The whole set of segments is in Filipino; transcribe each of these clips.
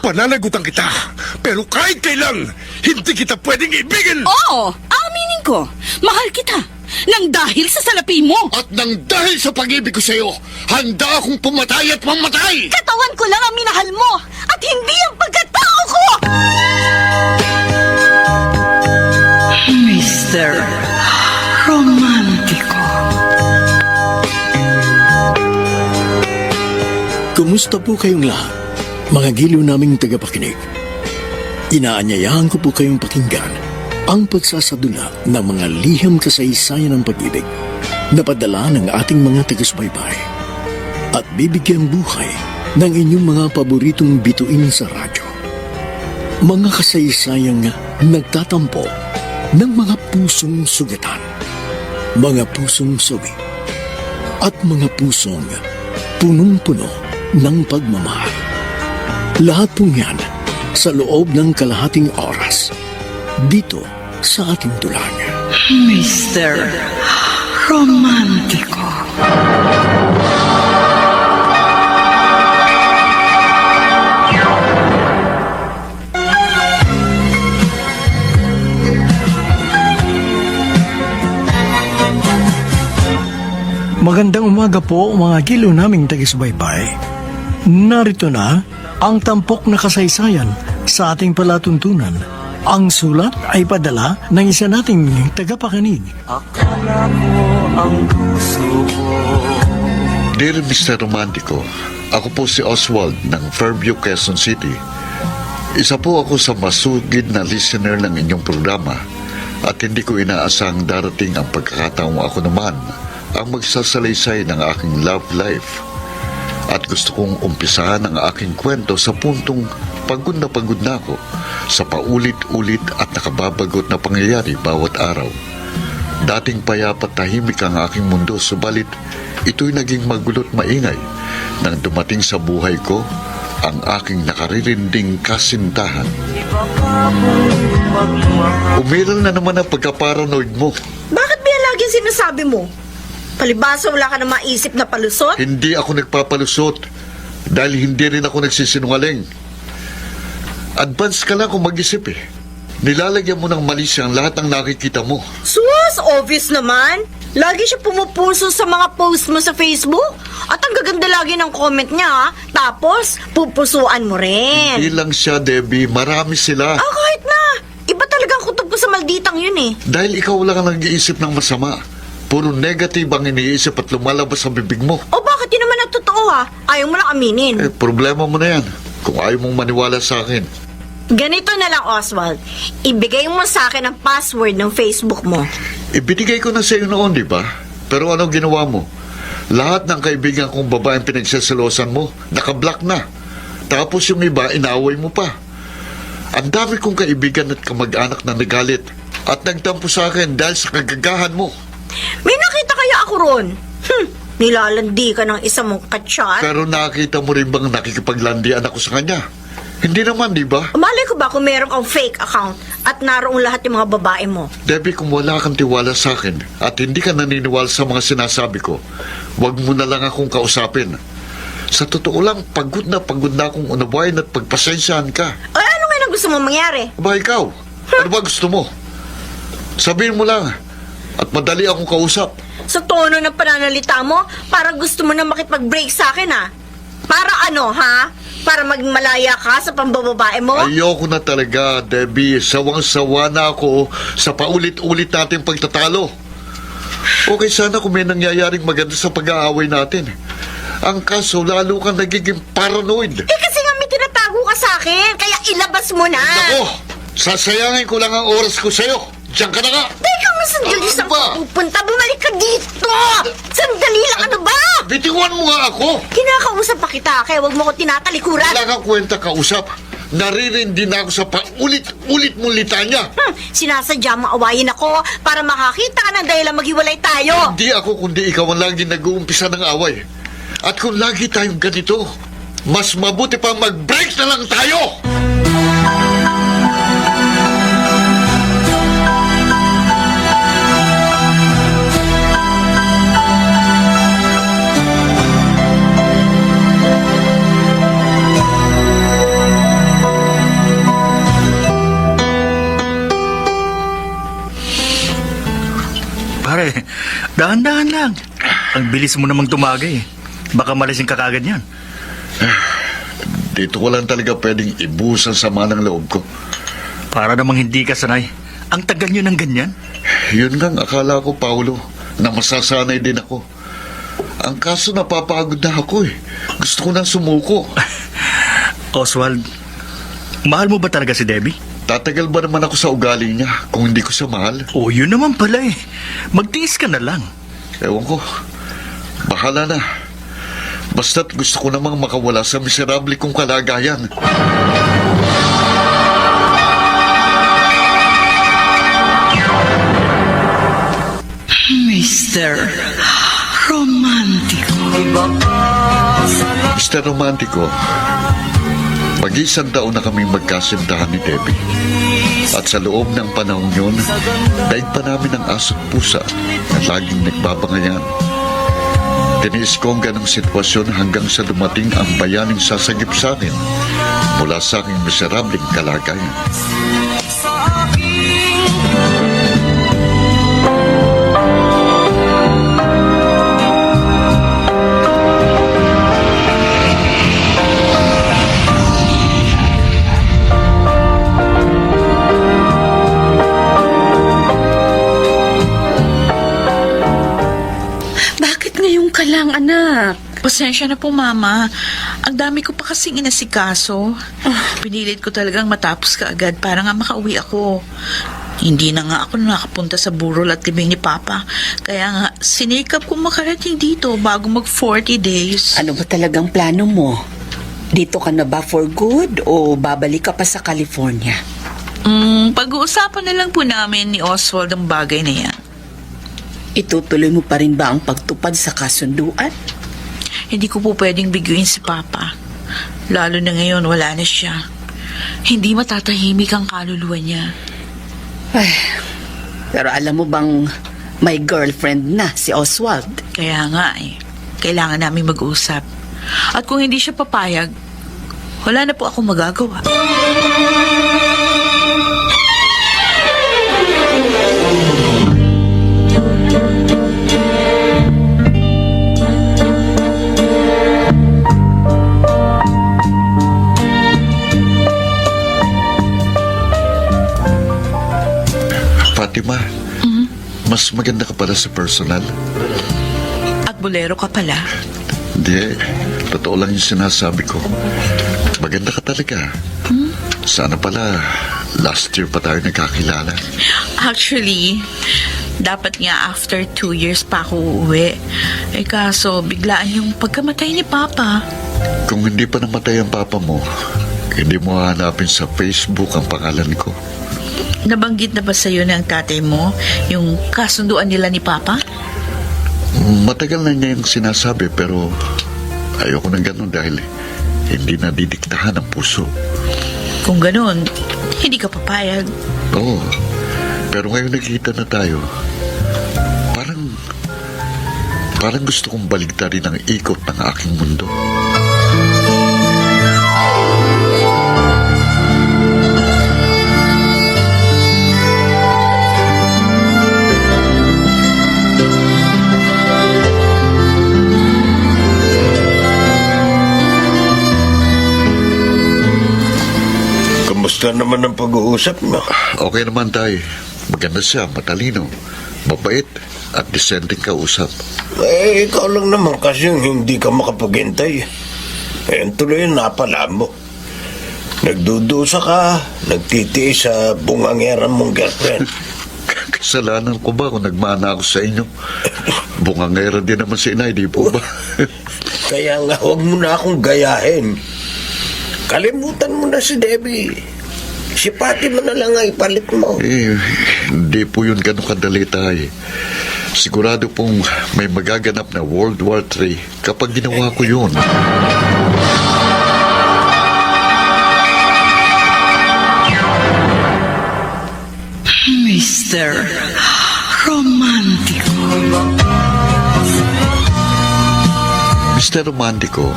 Pananagutan kita, pero kahit kailan, hindi kita pwedeng ibigin! Oo, aminin ko. Mahal kita. Nang dahil sa salapi mo. At nang dahil sa pag-ibig ko sa'yo, handa akong pumatay at mamatay! Katawan ko lang ang minahal mo at hindi ang pagkatao ko! Mr. Romantico. Kumusta po kayong lahat, mga giliw naming tagapakinig? Inaanyayahan ko po kayong pakinggan ang pagsasadula ng mga liham kasaysayan ng pag-ibig na padala ng ating mga taga-subaybay at bibigyan buhay ng inyong mga paboritong bituin sa radyo. Mga kasaysayang nagtatampo ng mga pusong sugatan, mga pusong sawi, at mga pusong punong-puno ng pagmamahal. Lahat pong yan sa loob ng kalahating oras dito sa ating tulang. Mr. Romantico. Magandang umaga po mga giliw naming taga-subaybay. Narito na ang tampok na kasaysayan sa ating palatuntunan. Ang sulat ay padala ng isa nating tagapakinig. Akala ko ang puso ko. Dear Mr. Romantico, ako po si Oswald ng Fairview, Quezon City. Isa po ako sa masugid na listener ng inyong programa at hindi ko inaasang darating ang pagkakataong ako naman ang magsasalaysay ng aking love life. At gusto kong umpisahan ang aking kwento sa puntong pagod na ako sa paulit-ulit at nakababagot na pangyayari bawat araw. Dating payapat tahimik ang aking mundo, subalit ito'y naging magulot maingay nang dumating sa buhay ko ang aking nakaririnding kasintahan. Umiral na naman ang pagka-paranoid mo. Bakit ba yan lagi sinasabi mo? Palibasa wala ka na maisip na palusot? Hindi ako nagpapalusot dahil hindi rin ako nagsisinungaling. Advance ka lang kung mag-isip eh. Nilalagyan mo ng mali siyang lahat ng nakikita mo. Sus, obvious naman. Lagi siya pumupuso sa mga post mo sa Facebook. At ang gaganda lagi ng comment niya, ha? Tapos, pupusuan mo rin. Hindi lang siya, Debbie. Marami sila. Kahit na. Iba talagang kutob ko sa malditang yun eh. Dahil ikaw lang ang nag-iisip ng masama. Puro negative ang iniisip at lumalabas sa bibig mo. O bakit yun naman ang totoo ha? Ayaw mo lang aminin. Problema mo na yan. Kung ayaw mong maniwala sa akin. Ganito na lang, Oswald. Ibigay mo sa akin ang password ng Facebook mo. Ibinigay ko na sa iyo noon, di ba? Pero ano ginawa mo? Lahat ng kaibigan kong babaeng pinagsasalosan mo, nakablock na. Tapos yung iba, inaway mo pa. Ang dami kong kaibigan at kamag-anak na nagalit at nagtampo sa akin dahil sa kagagahan mo. May nakita kaya ako ron? Nilalandi ka ng isa mong katsyan? Pero nakita mo rin bang nakikipaglandian ako sa kanya? Hindi naman, di ba? Malay ko ba kung meron kang fake account at naroong lahat yung mga babae mo? Debbie, kung wala kang tiwala sa akin at hindi ka naniniwala sa mga sinasabi ko, huwag mo na lang akong kausapin. Sa totoo lang, pagod na akong unawain at pagpasensyahan ka. Ay, ano nga gusto mo mangyari? Aba, ikaw? Ano ba gusto mo? Sabihin mo lang at madali akong kausap. Sa tono ng pananalita mo, parang gusto mo na makipag-break sa akin, ha? Para ano, ha? Para maging malaya ka sa pambababae mo? Ayoko na talaga, Debbie. Sawang-sawa na ako sa paulit-ulit nating pagtatalo. Okay sana kung may nangyayaring maganda sa pag-aaway natin. Ang kaso, lalo kang nagiging paranoid. Kasi nga may tinatago ka sa akin, kaya ilabas mo na. Nako, sasayangin ko lang ang oras ko sa'yo. Diyan ka na nga. Teka mo, sandali Ano sa ba? pupunta. Bumalik ka dito. Sandali lang, ano ba? Bitiwan mo nga ako. Kinakausap pa kita, kaya wag mo ko tinatalikuran. Wala kang kwenta kausap. Naririndi na ako sa paulit-ulit mong litanya. Sinasadya mo awayin ako para makakita ka ng dahilan maghiwalay tayo. Hindi ako kundi ikaw ang lagi nag-uumpisa ng away. At kung lagi tayong ganito, mas mabuti pa mag-break na lang tayo! Dahan-dahan lang. Ang bilis mo namang tumagay. Baka malasing ka kagad yan. Dito ko lang talaga pwedeng ibuhos ang sama ng loob ko. Para namang hindi ka sanay. Ang tagal nyo ng ganyan. Yun nga ang akala ko, Paulo, na masasanay din ako. Ang kaso napapagod na ako eh. Gusto ko nang sumuko. Oswald, mahal mo ba talaga si Debbie? Tatagal ba naman ako sa ugali niya kung hindi ko siya mahal? Oh, yun naman pala eh. Magtiis ka na lang. Ewan ko. Bahala na. Basta't gusto ko namang makawala sa miserable kong kalagayan. Mr. Romantico. Mr. Romantico, mag-isang taon na kaming magkasintahan ni Debbie. At sa loob ng panahon yun, daig pa namin ang aso't pusa na laging nagbabangayan. Tiniis ko ang ganong sitwasyon hanggang sa dumating ang bayaning sasagip sa akin mula sa aking miserableng kalagayan. Bakit ngayon ka lang, anak? Pasensya na po, Mama. Ang dami ko pa kasing inasikaso. Pinilit ko talagang matapos ka agad para nga makauwi ako. Hindi na nga ako nakapunta sa burol at libing ni Papa. Kaya nga, sinikap kong makarating dito bago mag 40 days. Ano ba talagang plano mo? Dito ka na ba for good o babalik ka pa sa California? Pag-uusapan na lang po namin ni Oswald ang bagay na yan. Itutuloy mo pa rin ba ang pagtupad sa kasunduan? Hindi ko po pwedeng biguin si Papa. Lalo na ngayon, wala na siya. Hindi matatahimik ang kaluluwa niya. Ay, pero alam mo bang may girlfriend na si Oswald? Kaya nga eh, kailangan namin mag-usap. At kung hindi siya papayag, wala na po akong magagawa. Fatima, mas maganda ka pala sa personal. At bolero ka pala. Hindi, totoo lang yung sinasabi ko. Maganda ka talaga. Sana pala, last year pa tayo nagkakilala. Actually, dapat nga after 2 years pa ako uuwi. Eh kaso, biglaan yung pagkamatay ni Papa. Kung hindi pa namatay ang papa mo, hindi mo hahanapin sa Facebook ang pangalan ko. Nabanggit na ba sa'yo ng tatay mo yung kasunduan nila ni Papa? Matagal na niya yung sinasabi pero ayoko ng ganun dahil hindi na didiktahan ang puso. Kung ganun, hindi ka papayag. Oo, pero ngayon nagkita na tayo. Parang gusto kong baligtarin ang ikot ng aking mundo. Kamusta naman ang pag-uusap mo? Okay naman tayo. Maganda siya, matalino, mabait, at dissenting kausap. Eh, ikaw lang naman kasi yung hindi ka makapaghintay. Eh, tuloy yung napala mo. Nagdudusa ka, nagtitiis sa bungangera mong girlfriend. Kasalanan ko ba kung nagmana ako sa inyo? Bungangera din naman si inay, di po ba? Kaya nga, huwag mo na akong gayahin. Kalimutan mo na si Debbie. Si Pati mo na lang ay ipalit mo. Eh, hindi po yun ganun kadali tayo. Sigurado pong may magaganap na World War III kapag ginawa ko yun. Mr. Romantico. Mr. Romantico,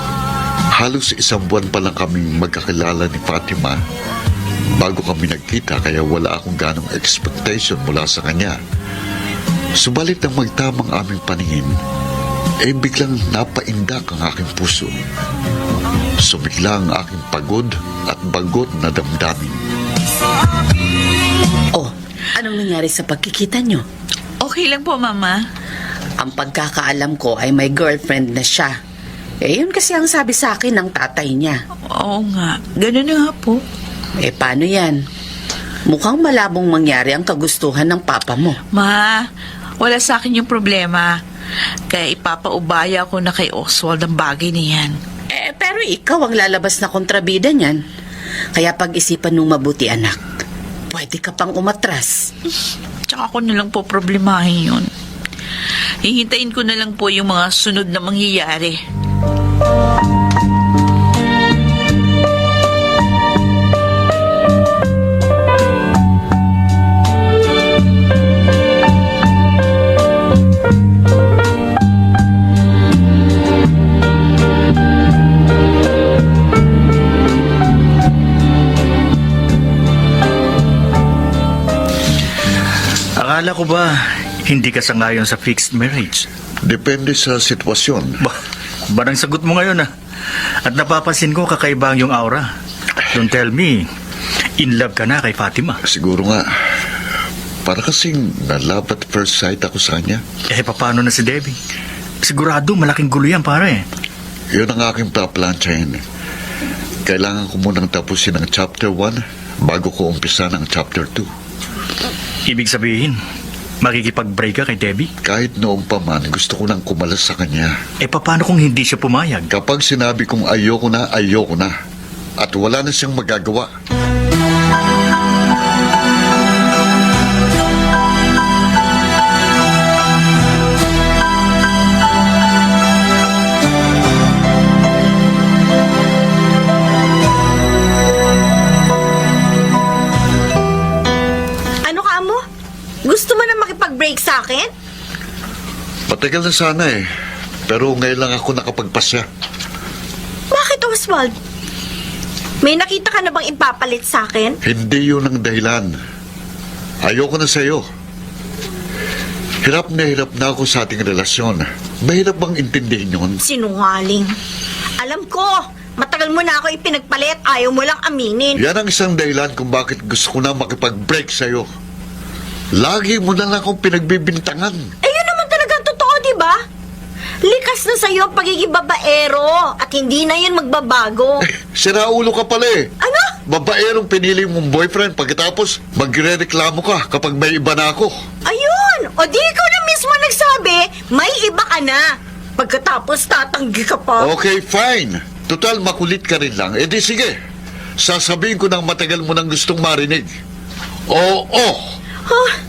halos isang buwan pa lang kaming magkakilala ni Fatima bago kami nagkita kaya wala akong ganong expectation mula sa kanya. Subalit nang magtamang aming paningin, biglang napaindak ang aking puso. Sumigla ang aking pagod at bagot na damdamin. Oh, anong nangyari sa pagkikita nyo? Okay lang po, Mama. Ang pagkakaalam ko ay may girlfriend na siya. Yun kasi ang sabi sa akin ng tatay niya. Oo nga, ganun na nga po. Paano yan? Mukhang malabong mangyari ang kagustuhan ng papa mo. Ma, wala sa akin yung problema. Kaya ipapaubaya ko na kay Oswald ang bagay na yan. Pero ikaw ang lalabas na kontrabida niyan. Kaya pag-isipan nung mabuti, anak. Pwede ka pang umatras. Tsaka ko na lang po problemahin yun. Hihintayin ko na lang po yung mga sunod na mangyayari. Akala ko ba hindi ka sangayon sa fixed marriage? Depende sa sitwasyon. Barang sagot mo ngayon At napapansin ko kakaiba ang iyong aura. Don't tell me, in love ka na kay Fatima. Siguro nga, para kasing na-love at first sight ako sa kanya. Paano na si Debbie? Sigurado malaking gulo yan, pare. Yun ang aking paplansyahin. Kailangan ko munang tapusin ang chapter 1 bago ko umpisa ng chapter 2. Ibig sabihin, makikipag-break ka kay Debbie? Kahit noong pa man, gusto ko nang kumalas sa kanya. Paano kung hindi siya pumayag? Kapag sinabi kong ayoko na. At wala na siyang magagawa. Gusto mo na makipag-break sa akin? Matagal na sana pero ngayon lang ako nakapagpasya. Bakit, Oswald? May nakita ka na bang ipapalit sa akin? Hindi yun ang dahilan. Ayoko na sa'yo. Hirap na ako sa ating relasyon. Mahirap bang intindihin yun? Sinungaling. Alam ko, matagal mo na ako ipinagpalit, ayaw mo lang aminin. Yan ang isang dahilan kung bakit gusto ko na makipag-break sa'yo. Lagi mo na lang akong pinagbibintangan. Yun naman talagang totoo, di ba? Likas na sa'yo ang pagiging babaero at hindi na yun magbabago. Siraulo ka pala Ano? Babaerong pinili mong boyfriend pagkatapos magre-reklamo ka kapag may iba na ako. Ayun! O di ikaw na mismo nagsabi, may iba ka na. Pagkatapos tatanggi ka pa. Okay, fine. Total, makulit ka rin lang. Di sige. Sasabihin ko ng matagal mo nang gustong marinig. Oo.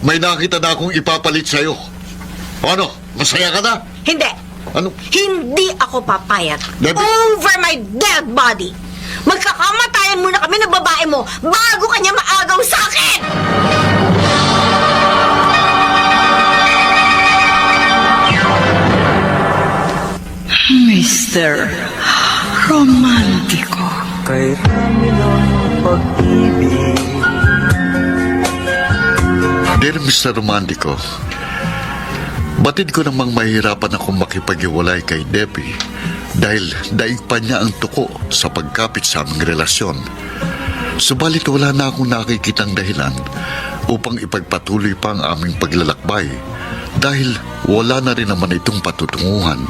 May nakita na akong ipapalit sa'yo. Ano? Masaya ka na? Hindi. Ano? Hindi ako papayag. Debbie? Over my dead body. Magkakamatayan muna kami ng babae mo bago kanya maagaw sa akin! Mr. Romantico. Kay kanilang pag-ibig. Dear Mr. Romantico, batid ko namang mahirapan akong makipag-iwalay kay Debbie dahil daig pa niya ang tuko sa pagkapit sa aming relasyon. Subalit wala na akong nakikitang dahilan upang ipagpatuloy pa ang aming paglalakbay dahil wala na rin naman itong patutunguhan.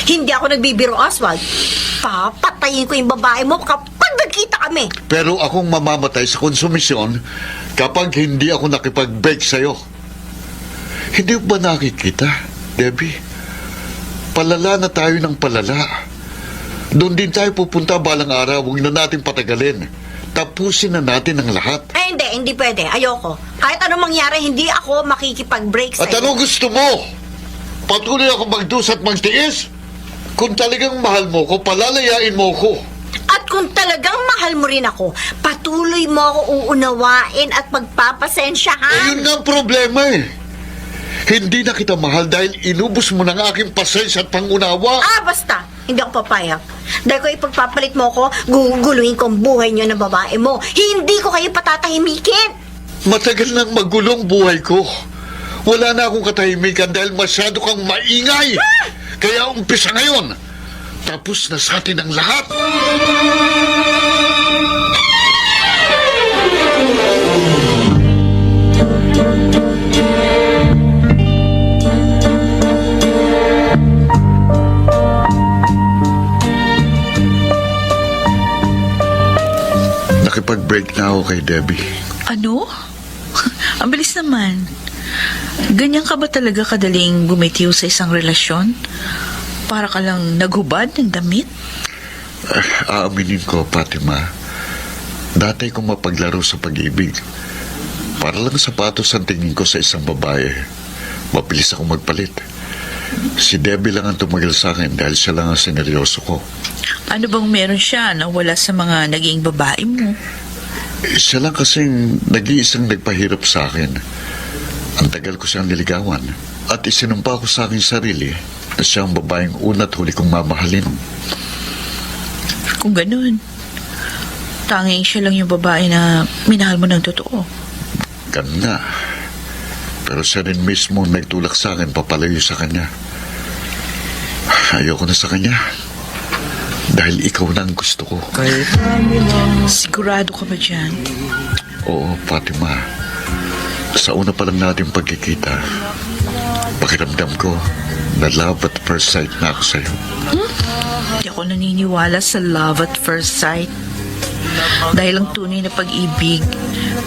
Hindi ako nagbibiro, Oswald. Papatayin ko yung babae mo kapag nagkita kami. Pero akong mamamatay sa konsumisyon kapag hindi ako nakipag-break sa'yo. Hindi ba nakikita, Debbie? Palala na tayo ng palala. Doon din tayo pupunta balang araw. Huwag na natin patagalin. Tapusin na natin ang lahat. Hindi pwede. Ayoko. Kahit anong mangyari, hindi ako makikipag-break At sa'yo. ano gusto mo? Patuloy ako magdus at magtiis? Kung talagang mahal mo ko, palalayain mo ko. At kung talagang mahal mo rin ako, patuloy mo ako uunawain at magpapasensyahan. Ayun nga ang problema Hindi na kita mahal dahil inubos mo ng aking pasensya at pangunawa. Basta. Hindi ako papayag. Dahil kung ipagpapalit mo ako, guguluhin ko ang buhay niyo ng babae mo. Hindi ko kayo patatahimikin. Matagal nang magulong buhay ko. Wala na akong katahimikan dahil masyado kang maingay. Kaya umpisa ngayon. Tapos na sa atin ang lahat. Nakipag-break na ako kay Debbie. Ano? Ang bilis naman. Ganyan ka ba talaga kadaling bumitiw sa isang relasyon? Para ka lang naghubad ng damit? Aaminin ko, Fatima. Dati kong mapaglaro sa pag-ibig. Para lang sapatos ang tingin ko sa isang babae. Mabilis akong magpalit. Si Debbie lang ang tumagal sa akin dahil siya lang ang sineryoso ko. Ano bang meron siya na wala sa mga naging babae mo? Siya lang kasing nag-iisang nagpahirap sa akin. Ang tagal ko siyang niligawan. At isinumpa ko sa aking sarili na siya ang babaeng una't huli kong mamahalin. Kung ganun, tanging siya lang yung babae na minahal mo ng totoo. Ganun nga. Pero siya rin mismo ang nagtulak sa akin papalayo sa kanya. Ayoko na sa kanya. Dahil ikaw na ang gusto ko. Sigurado ka ba dyan? Oo, Fatima. Sa una pa lang natin pagkikita, pakiramdam ko na love at first sight na ako sa'yo. Hindi ako naniniwala sa love at first sight. Dahil ang tunay na pag-ibig,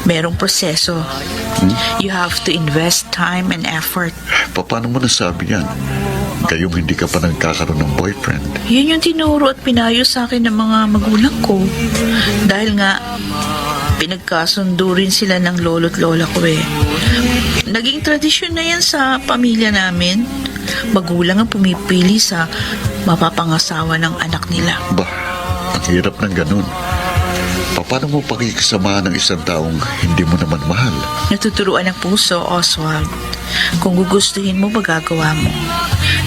merong proseso. You have to invest time and effort. Paano mo nasabi yan? Kayong hindi ka pa nagkakaroon ng boyfriend. Yun yung tinuro at pinayo sa akin ng mga magulang ko. Dahil nga, pinagkasundo rin sila ng lolo't lola ko eh. Naging tradisyon na yan sa pamilya namin. Magulang ang pumipili sa mapapangasawa ng anak nila. Bah, ang hirap ng ganun. Paano mo pakikisamahan ng isang taong hindi mo naman mahal? Natuturuan ng puso, Oswald. Kung gugustuhin mo, magagawa mo.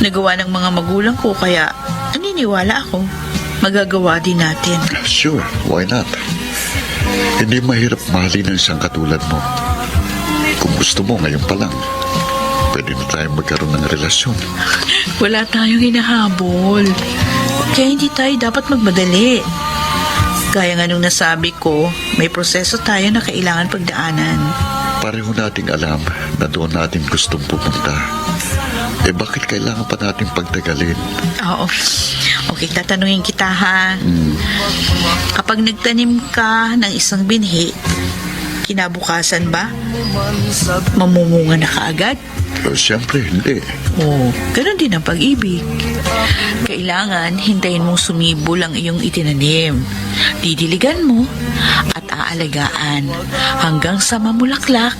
Nagawa ng mga magulang ko, kaya naniniwala ako. Magagawa din natin. Sure, why not? Hindi mahirap mahalin ang isang katulad mo. Kung gusto mo ngayon pa lang, pwede na tayong magkaroon ng relasyon. Wala tayong hinahabol. Kaya hindi tayo dapat magmadali. Gaya nga nung nasabi ko, may proseso tayo na kailangan pagdaanan. Pareho nating alam na doon natin gustong pupunta. Eh bakit kailangan pa natin pagtagalin? Oo. Okay, tatanungin kita ha. Kapag nagtanim ka ng isang binhi, kinabukasan ba? Mamumunga na kaagad? Siyempre, hindi. Oo, ganun din ang pag-ibig. Kailangan hintayin mong sumibol ang iyong itinanim. Didiligan mo at aalagaan hanggang sa mamulaklak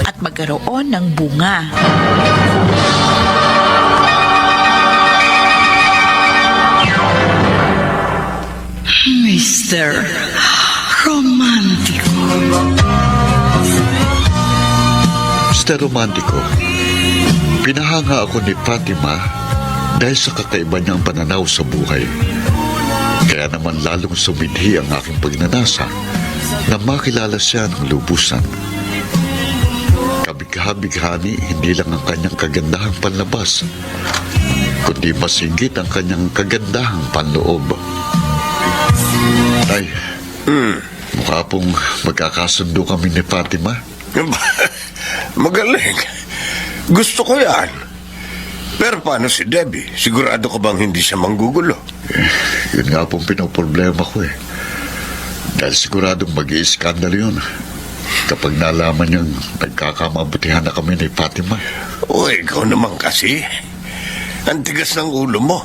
at magkaroon ng bunga. Mr. Romantico. Mr. Romantico, pinahanga ako ni Fatima dahil sa kakaiba niyang pananaw sa buhay. Kaya naman lalong sumidhi ang aking pagnanasa na makilala siya ng lubusan. Kabigha-bighani hindi lang ang kanyang kagandahang panlabas, kundi masinggit ang kanyang kagandahang panloob. Ay, mukha pong magkakasundo kami ni Fatima. Magaling. Gusto ko yan. Pero paano si Debbie? Sigurado ka bang hindi siya manggugulo? Yun nga pong pinoproblema ko eh. Dahil siguradong mag-i-skandal yun kapag nalaman niyang nagkakamabutihan na kami ni Fatima. O ikaw naman kasi. Ang tigas ng ulo mo.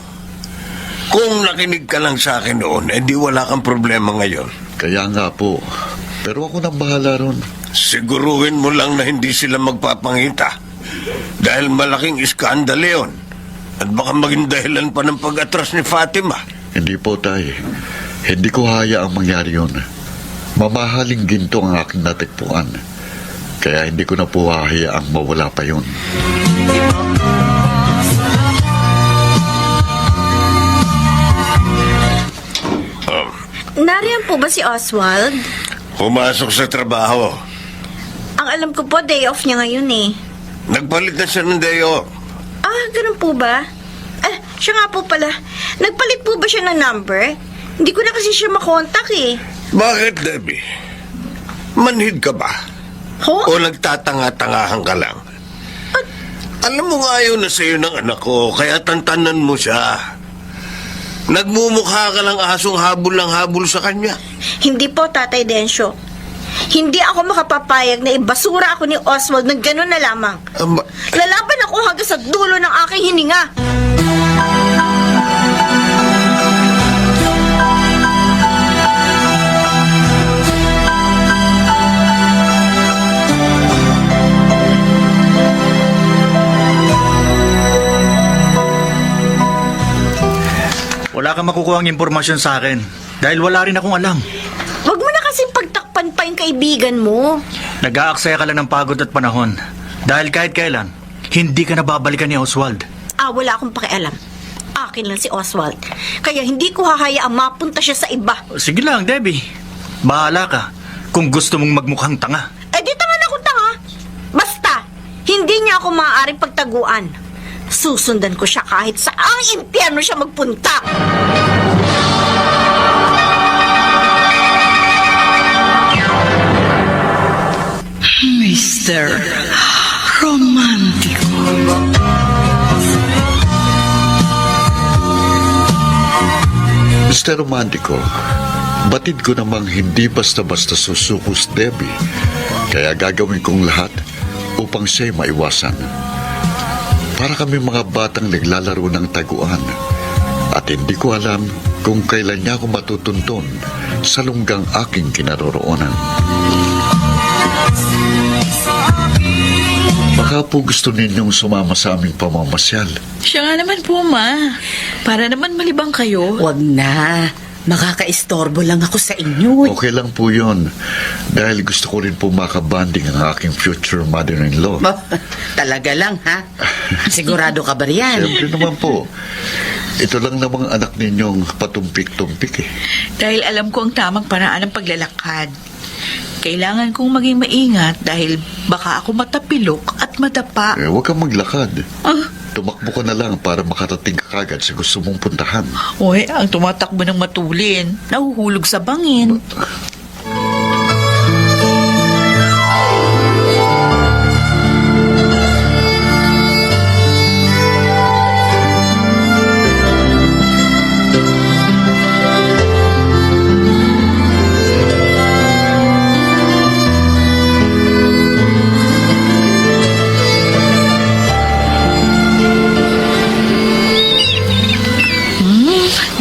Kung nakinig ka lang sa akin noon, di wala kang problema ngayon. Kaya nga po. Pero ako nang bahala ron. Siguruhin mo lang na hindi sila magpapangita. Dahil malaking iskandal yun. At baka maging dahilan pa ng pag-atras ni Fatima. Hindi po, tay. Hindi ko hayaang mangyari yun. Mamahaling ginto ang aking natikpuan. Kaya hindi ko na po hayaang mawala pa yun. Nariyan po ba si Oswald? Pumasok sa trabaho. Ang alam ko po, day off niya ngayon eh. Nagpalit na siya ng day off. Ah, ganun po ba? Siya nga po pala. Nagpalit po ba siya ng number? Hindi ko na kasi siya makontak eh. Bakit, Debbie? Manhid ka ba? Ho? O nagtatanga-tangahan ka lang? Alam mo nga yun na sa'yo ng anak ko, kaya tantanan mo siya. Nagmumukha ka lang asong habol ng habol sa kanya. Hindi po, Tatay Densyo. Hindi ako makapapayag na ibasura ako ni Oswald ng gano'n na lamang. Lalaban ako hanggang sa dulo ng aking hininga. Wala kang makukuha ang impormasyon sa akin dahil wala rin akong alam. Huwag mo na kasi pagtakpan pa yung kaibigan mo. Nag-aaksaya ka lang ng pagod at panahon dahil kahit kailan, hindi ka nababalikan ni Oswald. Wala akong pakialam. Akin lang si Oswald. Kaya hindi ko hahayaang mapunta siya sa iba. Sige lang, Debbie. Bahala ka kung gusto mong magmukhang tanga. Di tanga na akong tanga. Basta, hindi niya ako maaaring pagtaguan. Susundan ko siya kahit saang impyerno siya magpunta. Mr. Romantico. Mr. Romantico, batid ko namang hindi basta-basta susuko si Debbie. Kaya gagawin kong lahat upang siya'y maiwasan. Para kami mga batang naglalaro ng taguan. At hindi ko alam kung kailan niya ako matutuntun sa lunggang aking kinaroroonan. Baka po gusto ninyong sumama sa aming pamamasyal. Siya nga naman po, Ma. Para naman malibang kayo. Wag na. Makakaistorbo lang ako sa inyo. Okay lang po yun. Dahil gusto ko rin po makabanding ang aking future mother-in-law. Talaga lang, ha? Sigurado ka ba riyan? Siyempre naman po. Ito lang namang anak ninyong patumpik-tumpik eh. Dahil alam ko ang tamang paraan ng paglalakad. Kailangan kong maging maingat dahil baka ako matapilok at madapa. Huwag kang maglakad. Tumakbo ka na lang para makarating ka kagad sa gusto mong puntahan. Uy, ang tumatakbo ng matulin, nahuhulog sa bangin.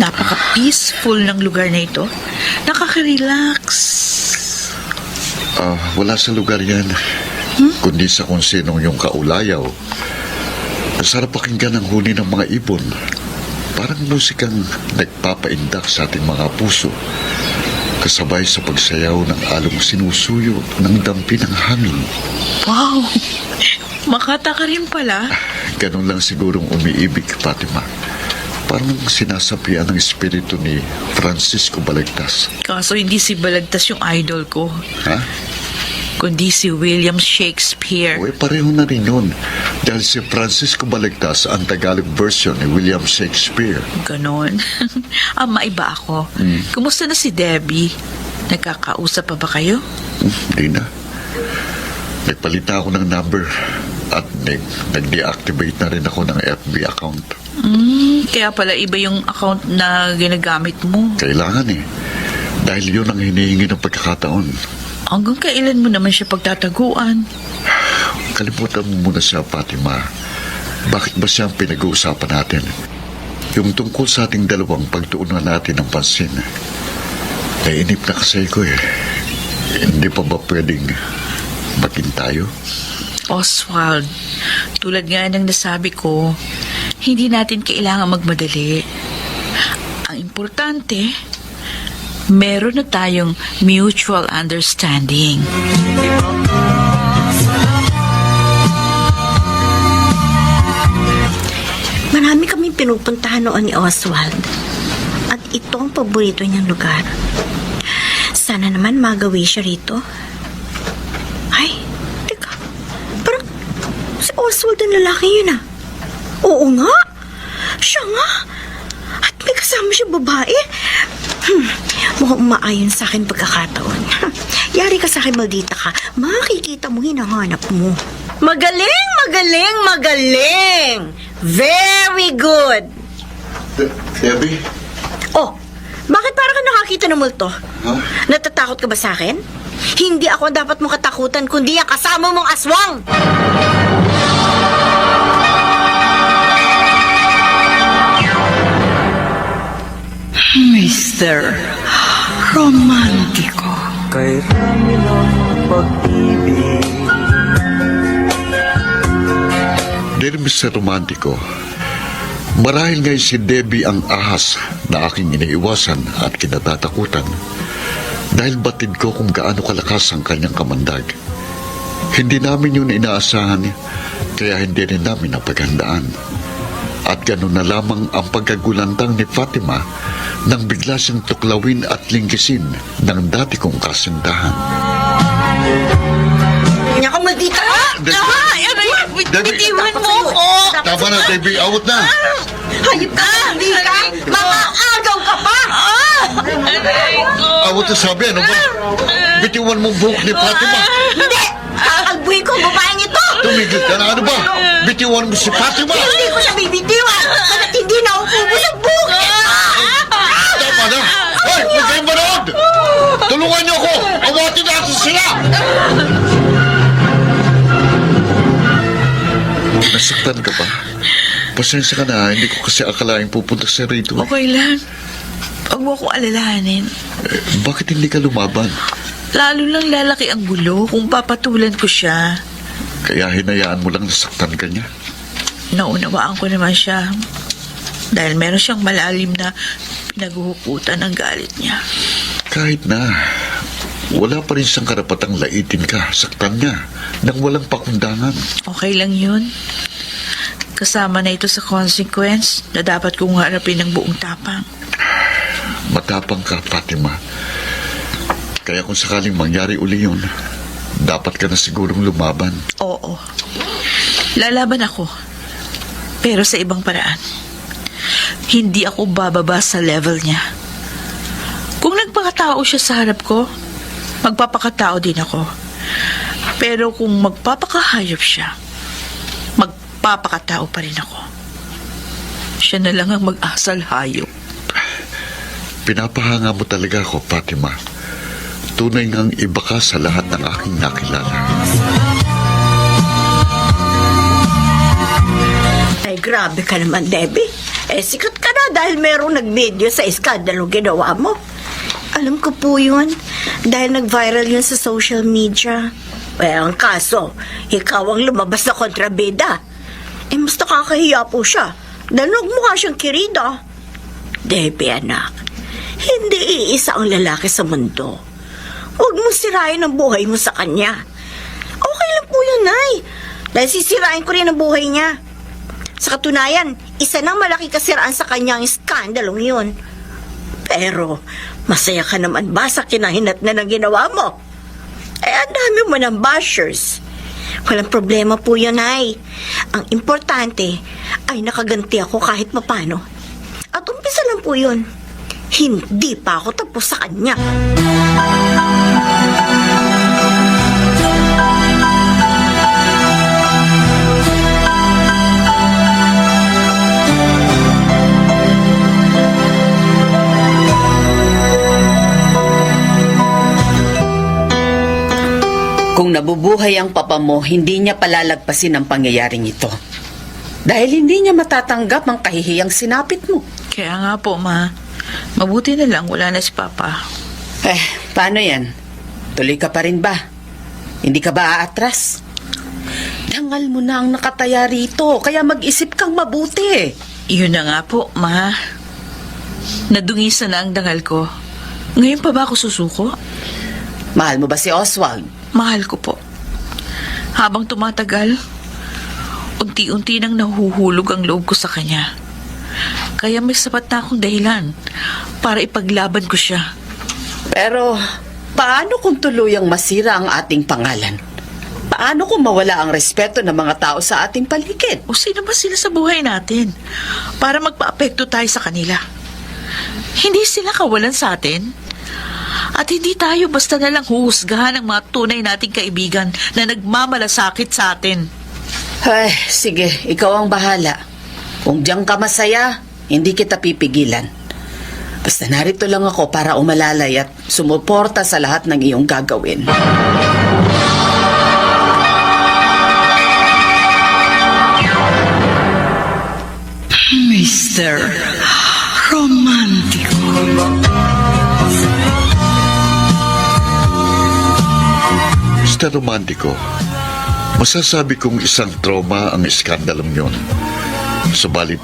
Napaka-peaceful ng lugar na ito. Nakaka-relax. Wala sa lugar yan. Kundi sa kung sinong yung kaulayaw. Masarap pakinggan ang huni ng mga ibon. Parang musikang nagpapaindak sa ating mga puso. Kasabay sa pagsayaw ng along sinusuyo ng dampi ng hangin. Wow! Makata ka rin pala. Ganun lang sigurong umiibig, Fatima. Parang sinasapian ng espiritu ni Francisco Balagtas. Kaso hindi si Balagtas yung idol ko. Ha? Kundi si William Shakespeare. Pareho na rin yun. Dahil si Francisco Balagtas ang Tagalog version ni William Shakespeare. Ganon. Maiba ako. Kumusta na si Debbie? Nagkakausap pa ba kayo? Hindi na. Nagpalit na ako ng number at nag-deactivate na rin ako ng FB account. Kaya pala iba yung account na ginagamit mo. Kailangan eh. Dahil yun ang hinihingi ng pagkakataon. Hanggang kailan mo naman siya pagtataguan? Kalimutan mo muna siya, Fatima. Bakit ba siya ang pinag-uusapan natin? Yung tungkol sa ating dalawang pagtuunan natin ng pansin. Nainip na kasi ko eh. Hindi pa ba pwedeng maging tayo? Oswald, tulad nga ng nasabi ko, hindi natin kailangan magmadali. Ang importante, meron na tayong mutual understanding. Marami kaming pinupuntahan noon ni Oswald. At ito ang paborito niyang lugar. Sana naman magawi siya rito. Ay, Si Oswald ang lalaki yun, ah. Oo nga. Siya nga. At may kasama siya babae. Mukhang umaayon sa akin pagkakataon. Yari ka sa akin, maldita ka. Makikita mo, hinahanap mo. Magaling, magaling, magaling! Very good! Debbie? Oh, bakit parang ka nakakita ng multo? Huh? Natatakot ka ba sa akin? Hindi ako ang dapat mong katakutan, kundi ang kasama mong aswang! Mr. Romantiko. Kay rami ng pag-ibig. Dear Mr. Romantico, marahil ngay si Debbie ang ahas na aking iniiwasan at kinatatakutan dahil batid ko kung gaano kalakas ang kanyang kamandag. Hindi namin yun inaasahan kaya hindi rin namin napaghandaan. At gano'n na lamang ang pagkagulantang ni Fatima nang bigla siyang tuklawin at lingkisin ng dati kong kasintahan. Kanya ka, maldita ka! Bitiwan mo ko! Tama na, Debbie, awat na! Hayop ka, maldita! Mga agaw ka pa! Awat na sabi, ano ba? Bitiwan mo buhok ni Fatima! Hindi! Kakalbuhin ko ang babaeng ito! Tumigil ka na, ano ba? Bitiwan mo si Fatima! Hindi ko siya bibitiwan! Bakit hindi na upo sa bukit? Tama na! Hoy, huwag kayong manood! Tulungan niyo ako! Awatin natin sila! Nasaktan ka ba? Pasensya ka na, hindi ko kasi akalaing pupunta sa rito. Okay lang. Huwag mo akong alalahanin. Bakit hindi ka lumaban? Lalo lang lalaki ang gulo kung papatulan ko siya. Kaya hinayaan mo lang nasaktan ka niya. Naunawaan ko naman siya. Dahil meron siyang malalim na pinaguhukutan ng galit niya. Kahit na, wala pa rin siyang karapatang laitin ka, saktan niya, nang walang pakundangan. Okay lang yun. Kasama na ito sa consequence na dapat kong harapin ng buong tapang. Matapang ka, Fatima. Kaya kung sakaling mangyari uli yun, dapat ka na sigurong lumaban. Oo. Lalaban ako. Pero sa ibang paraan. Hindi ako bababa sa level niya. Kung nagpakatao siya sa harap ko, magpapakatao din ako. Pero kung magpapakahayop siya, magpapakatao pa rin ako. Siya na lang ang mag-asal hayop. Pinapahanga mo talaga ako, Fatima. Tunay ngang iba ka sa lahat ng aking nakilala. Ay, grabe ka naman, Debbie. Sikat ka na dahil merong nag-video sa iskandalo ginawa mo. Alam ko po yun. Dahil nag-viral yun sa social media. Ang kaso, ikaw ang lumabas na kontrabida. Mas nakakahiya po siya. Dahil nagmukha siyang kirida. Debbie, anak. Hindi iisa ang lalaki sa mundo. Huwag mo sirain ang buhay mo sa kanya. Okay lang po yun, Nay. Dahil sisirain ko rin ang buhay niya. Sa katunayan, isa nang malaki kasiraan sa kanya ang iskandalong yun. Pero, masaya ka naman ba sa kinahinat na ng ginawa mo? Ang dami mo ng bashers. Walang problema po yun, Nay. Ang importante ay nakaganti ako kahit mapano. At umpisa lang po yun. Hindi pa ako tapos sa kanya. Kung nabubuhay ang papa mo, hindi niya palalagpasin ang pangyayaring ito. Dahil hindi niya matatanggap ang kahihiyang sinapit mo. Kaya nga po, Ma. Mabuti na lang wala na si Papa. Paano yan? Tuloy ka pa rin ba? Hindi ka ba aatras? Dangal mo na ang nakataya rito, kaya mag-isip kang mabuti. Yun na nga po, Ma. Nadungisan na ang dangal ko. Ngayon pa ba ako susuko? Mahal mo ba si Oswald? Mahal ko po. Habang tumatagal, unti-unti nang nahuhulog ang loob ko sa kanya. Kaya may sapat na akong dahilan para ipaglaban ko siya. Pero, paano kung tuluyang masira ang ating pangalan? Paano kung mawala ang respeto ng mga tao sa ating paligid? O sino ba sila sa buhay natin para magpa-apekto tayo sa kanila? Hindi sila kawalan sa atin. At hindi tayo basta nalang huhusgahan ng mga tunay nating kaibigan na nagmamalasakit sa atin. Ay, sige, ikaw ang bahala. Kung diyan ka masaya, hindi kita pipigilan. Basta narito lang ako para umalalay at sumuporta sa lahat ng iyong gagawin. Mr. Romantico. Mr. Romantico, masasabi kong isang trauma ang iskandalong yon. Subalit,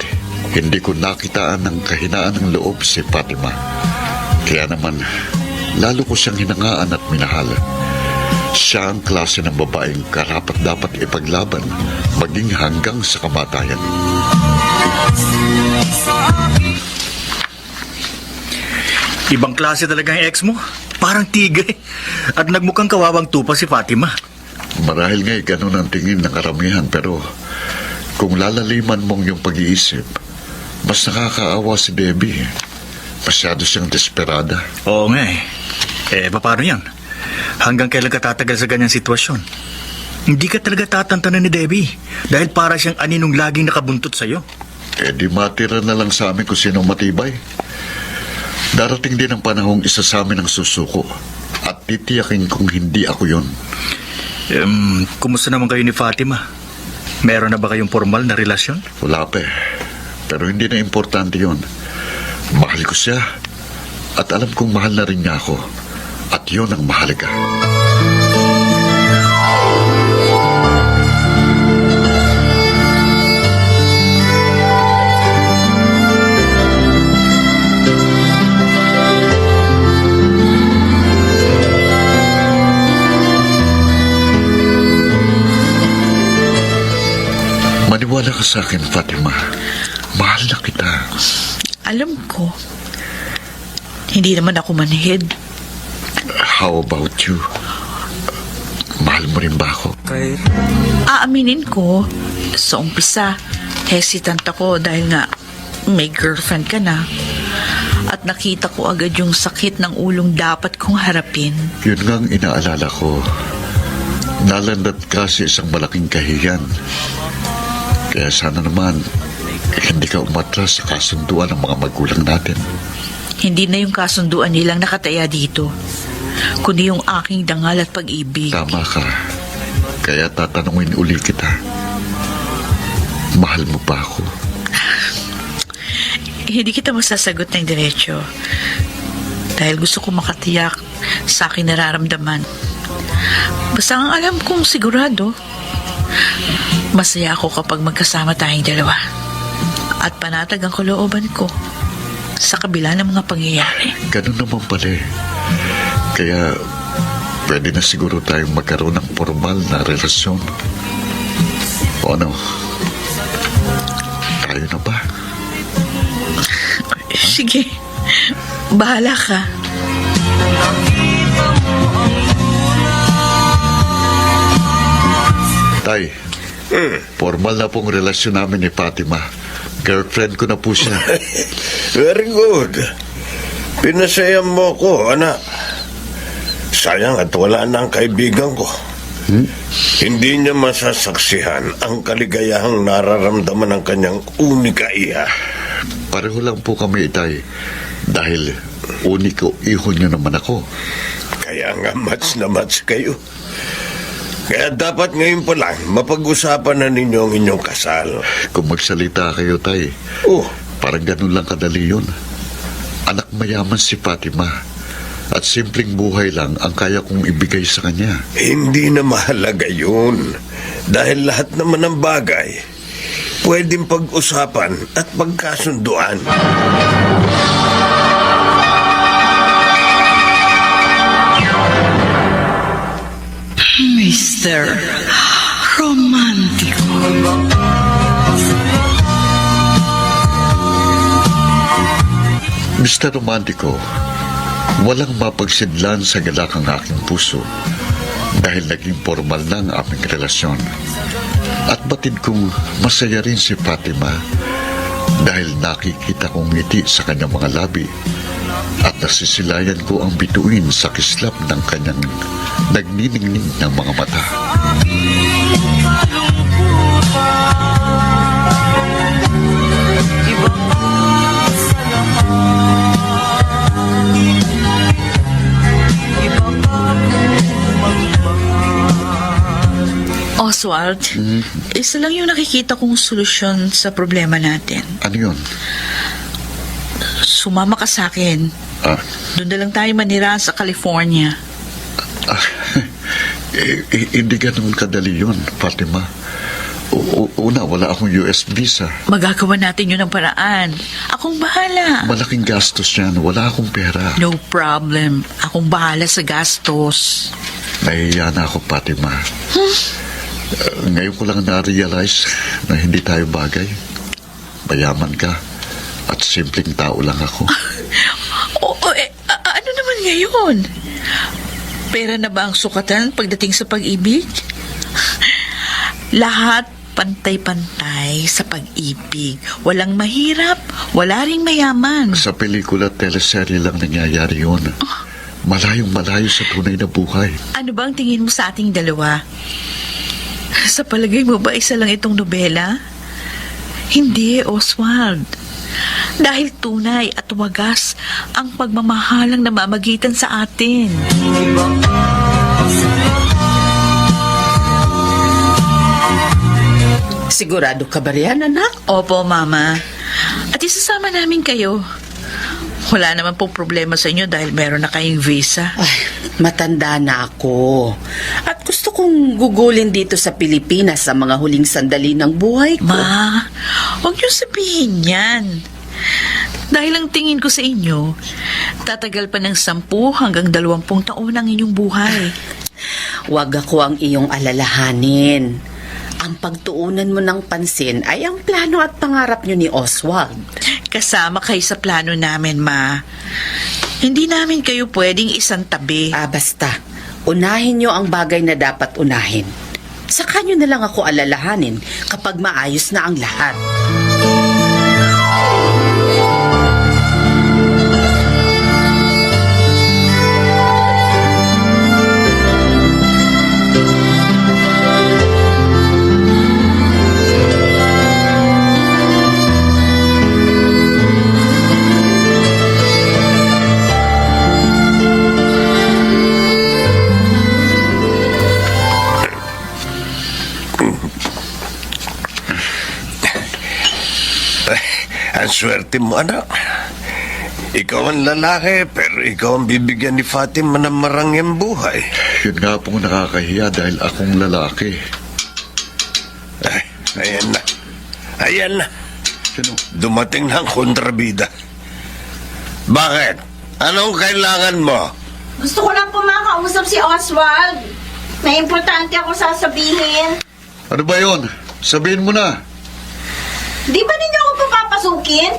hindi ko nakitaan ng kahinaan ng loob si Fatima. Kaya naman, lalo ko siyang hinangaan at minahal. Siya ang klase ng babaeng karapat-dapat ipaglaban, maging hanggang sa kamatayan. Ibang klase talaga ang ex mo. Parang tigre. At nagmukhang kawawang tupa si Fatima. Marahil nga'y ganun ang tingin ng karamihan, pero kung lalaliman mong yung pag-iisip, mas nakakaawa si Debbie. Masyado siyang desperada. Oo nga eh. Paano yan? Hanggang kailan ka tatagal sa ganyang sitwasyon? Hindi ka talaga tatantanan ni Debbie dahil para siyang aninong laging nakabuntot sa'yo. Di matira na lang sa amin kung sino matibay. Darating din ang panahong isa sa amin ang susuko at titiyakin kung hindi ako yon. Kumusta naman kayo ni Fatima? Meron na ba kayong formal na relasyon? Wala pa eh. Pero hindi na importante yon. Mahal ko siya at alam kong mahal na rin niya ako. At yon ang mahalaga. Maniwala ka sa akin, Fatima. Mahal na kita. Alam ko, hindi naman ako manhid. How about you? Mahal mo rin ba ako? Aaminin ko, sa umpisa, hesitant ako dahil nga may girlfriend ka na. At nakita ko agad yung sakit ng ulong dapat kong harapin. Yun nga ang inaalala ko. Nalandat ka sa isang malaking kahiyan. Kaya sana naman, hindi ka umatras sa kasunduan ng mga magulang natin. Hindi na yung kasunduan nilang nakataya dito, kundi yung aking dangal at pag-ibig. Tama ka. Kaya tatanungin uli kita. Mahal mo ba ako? Hindi kita masasagot ng diretsyo. Dahil gusto ko makatiyak sa aking nararamdaman. Basta ang alam kong sigurado, masaya ako kapag magkasama tayong dalawa. At panatag ang kalooban ko sa kabila ng mga pangyayari. Ganun naman pala eh. Kaya pwede na siguro tayong magkaroon ng formal na relasyon. O ano? Tayo na ba? Sige, bahala ka. Tay, formal na pong relasyon namin ni Fatima. Girlfriend ko na po siya. Very good. Pinasaya mo ko, anak. Sayang at wala na ang kaibigan ko. Hindi niya masasaksihan ang kaligayahang nararamdaman ng kanyang unika iha. Pareho lang po kami, Tay. Dahil uniko iho niyo naman ako. Kaya nga match na match kayo. Kaya dapat ngayon pa lang mapag-usapan na ninyo ang inyong kasal. Kung magsalita kayo, Tay, parang ganun lang kadali yun. Anak mayaman si Fatima. At simpleng buhay lang ang kaya kong ibigay sa kanya. Hindi na mahalaga yun. Dahil lahat naman ng bagay pwedeng pag-usapan at pagkasunduan. Mr. Romantico. Mr. Romantico, walang mapagsidlan sa galakang aking puso. dahil naging formal na ang aming relasyon. At batid kong masaya rin si Fatima dahil nakikita kong ngiti sa kanyang mga labi at nasisilayan ko ang bituin sa kislap ng kanyang nagniningning ng mga mata. Oswald, isa lang yung nakikita kong solusyon sa problema natin. Ano yun? Sumama ka sa akin. Ah, Doon na lang tayo manira sa California. hindi ganun kadali yun, Fatima. Una, wala akong US visa. Magagawa natin yun ng paraan. Akong bahala. Malaking gastos yan. Wala akong pera. No problem. Akong bahala sa gastos. Nahihiya na ako, Fatima. Ngayon ko lang na-realize na hindi tayo bagay. Mayaman ka at simpleng tao lang ako. Ano naman ngayon? Pera na ba ang sukatan pagdating sa pag-ibig? Lahat pantay-pantay sa pag-ibig. Walang mahirap, wala ring mayaman. Sa pelikula at teleserye lang nangyayari yun. Malayong malayo sa tunay na buhay. Ano ba ang tingin mo sa ating dalawa? Sa palagay mo ba isa lang itong nobela? Hindi, Oswald. Dahil tunay at wagas ang pagmamahalang namamagitan sa atin. Sigurado ka ba riyan, anak? Opo, Mama. At isasama namin kayo. Wala naman pong problema sa inyo dahil meron na kayong visa. Ay, matanda na ako. At gusto kong gugulin dito sa Pilipinas sa mga huling sandali ng buhay ko. Ma, huwag niyo sabihin yan. Dahil ang tingin ko sa inyo, tatagal pa ng 10 hanggang 20 taon ang inyong buhay. Huwag ako ang iyong alalahanin. Ang pagtuunan mo ng pansin ay ang plano at pangarap niyo ni Oswald. Kasama kayo sa plano namin, Ma. Hindi namin kayo pwedeng isang tabi. Basta, unahin niyo ang bagay na dapat unahin. Saka niyo na lang ako alalahanin kapag maayos na ang lahat. Ang swerte mo, anak. Ikaw ang lalaki, pero ikaw ang bibigyan ni Fatima ng marangyang buhay. Yun nga pong nakakahiya dahil akong lalaki. Ay, ayan na. Ayan na. Sino? Dumating na ang kontrabida. Bakit? Anong kailangan mo? Gusto ko lang po makausap si Oswald. May importante ako sasabihin. Ano ba yun? Sabihin mo na. Di ba ninyo ako papapasukin?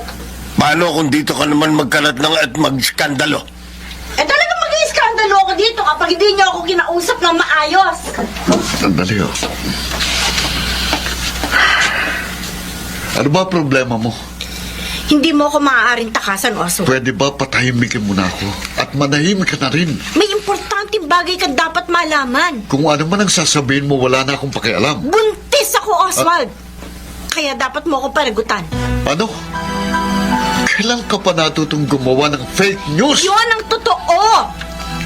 Paano kung dito ka naman magkalat ng at magskandalo? Talaga mag-iiskandalo ako dito kapag hindi niyo ako kinausap ng maayos. Sandali oh. Ano ba problema mo? Hindi mo ako maaaring takasan, Oswald. Pwede ba patahimikin mo na ako? At manahimik ka na rin. May importanteng bagay ka dapat malaman. Kung ano man ang sasabihin mo, wala na akong pakialam. Buntis ako, Oswald. Kaya dapat mo ako panagutan. Ano? Kailan ka pa natutong gumawa ng fake news? Yun ang totoo.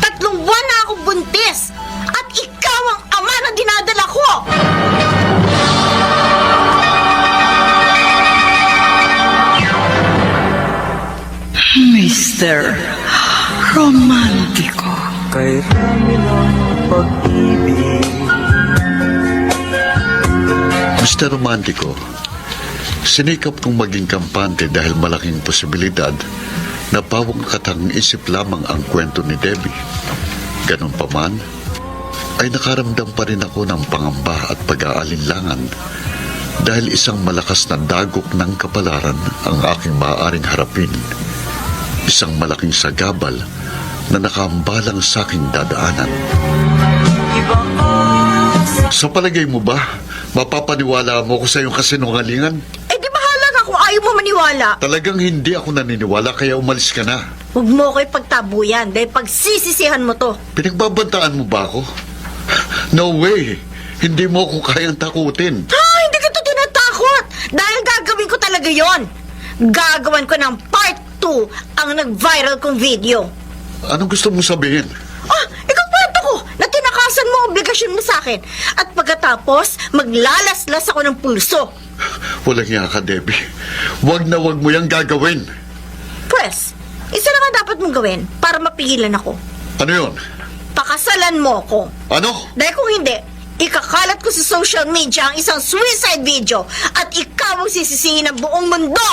3 buwan na akong buntis. At ikaw ang ama na dinadala ko. Mr. Romantico. Kay rami ng pag-ibig. Mr. Romantico, sinikap kong maging kampante dahil malaking posibilidad na pawang katang isip lamang ang kwento ni Debbie. Ganun pa man, ay nakaramdam pa rin ako ng pangamba at pag-aalinlangan dahil isang malakas na dagok ng kapalaran ang aking maaaring harapin. Isang malaking sagabal na nakahambalang sa aking dadaanan. Iba ka Sa palagay mo ba, mapapaniwala mo ko sa iyong kasinungalingan? Eh di bahala ka kung ayaw mo maniwala. Talagang hindi ako naniniwala kaya umalis ka na. Huwag mo ko ipagtabuyan dahil pagsisisihan mo to. Pinagbabantaan mo ba ako? No way! Hindi mo ako kayang takutin. Hindi kita tinatakot dahil gagawin ko talaga yon. Gagawan ko ng part 2 ang nag-viral kong video. Anong gusto mong sabihin? Ikaw kwento ko na tinakasan mo ang obligasyon mo sa akin. At pagkatapos, maglalaslas ako ng pulso. Walang iya ka, Debbie. Wag na wag mo yung gagawin. Pwes, isa lang ang dapat mong gawin para mapigilan ako. Ano yun? Pakasalan mo ako. Ano? Dahil kung hindi, ikakalat ko sa social media ang isang suicide video at ikaw ang sisisihin ng buong mundo!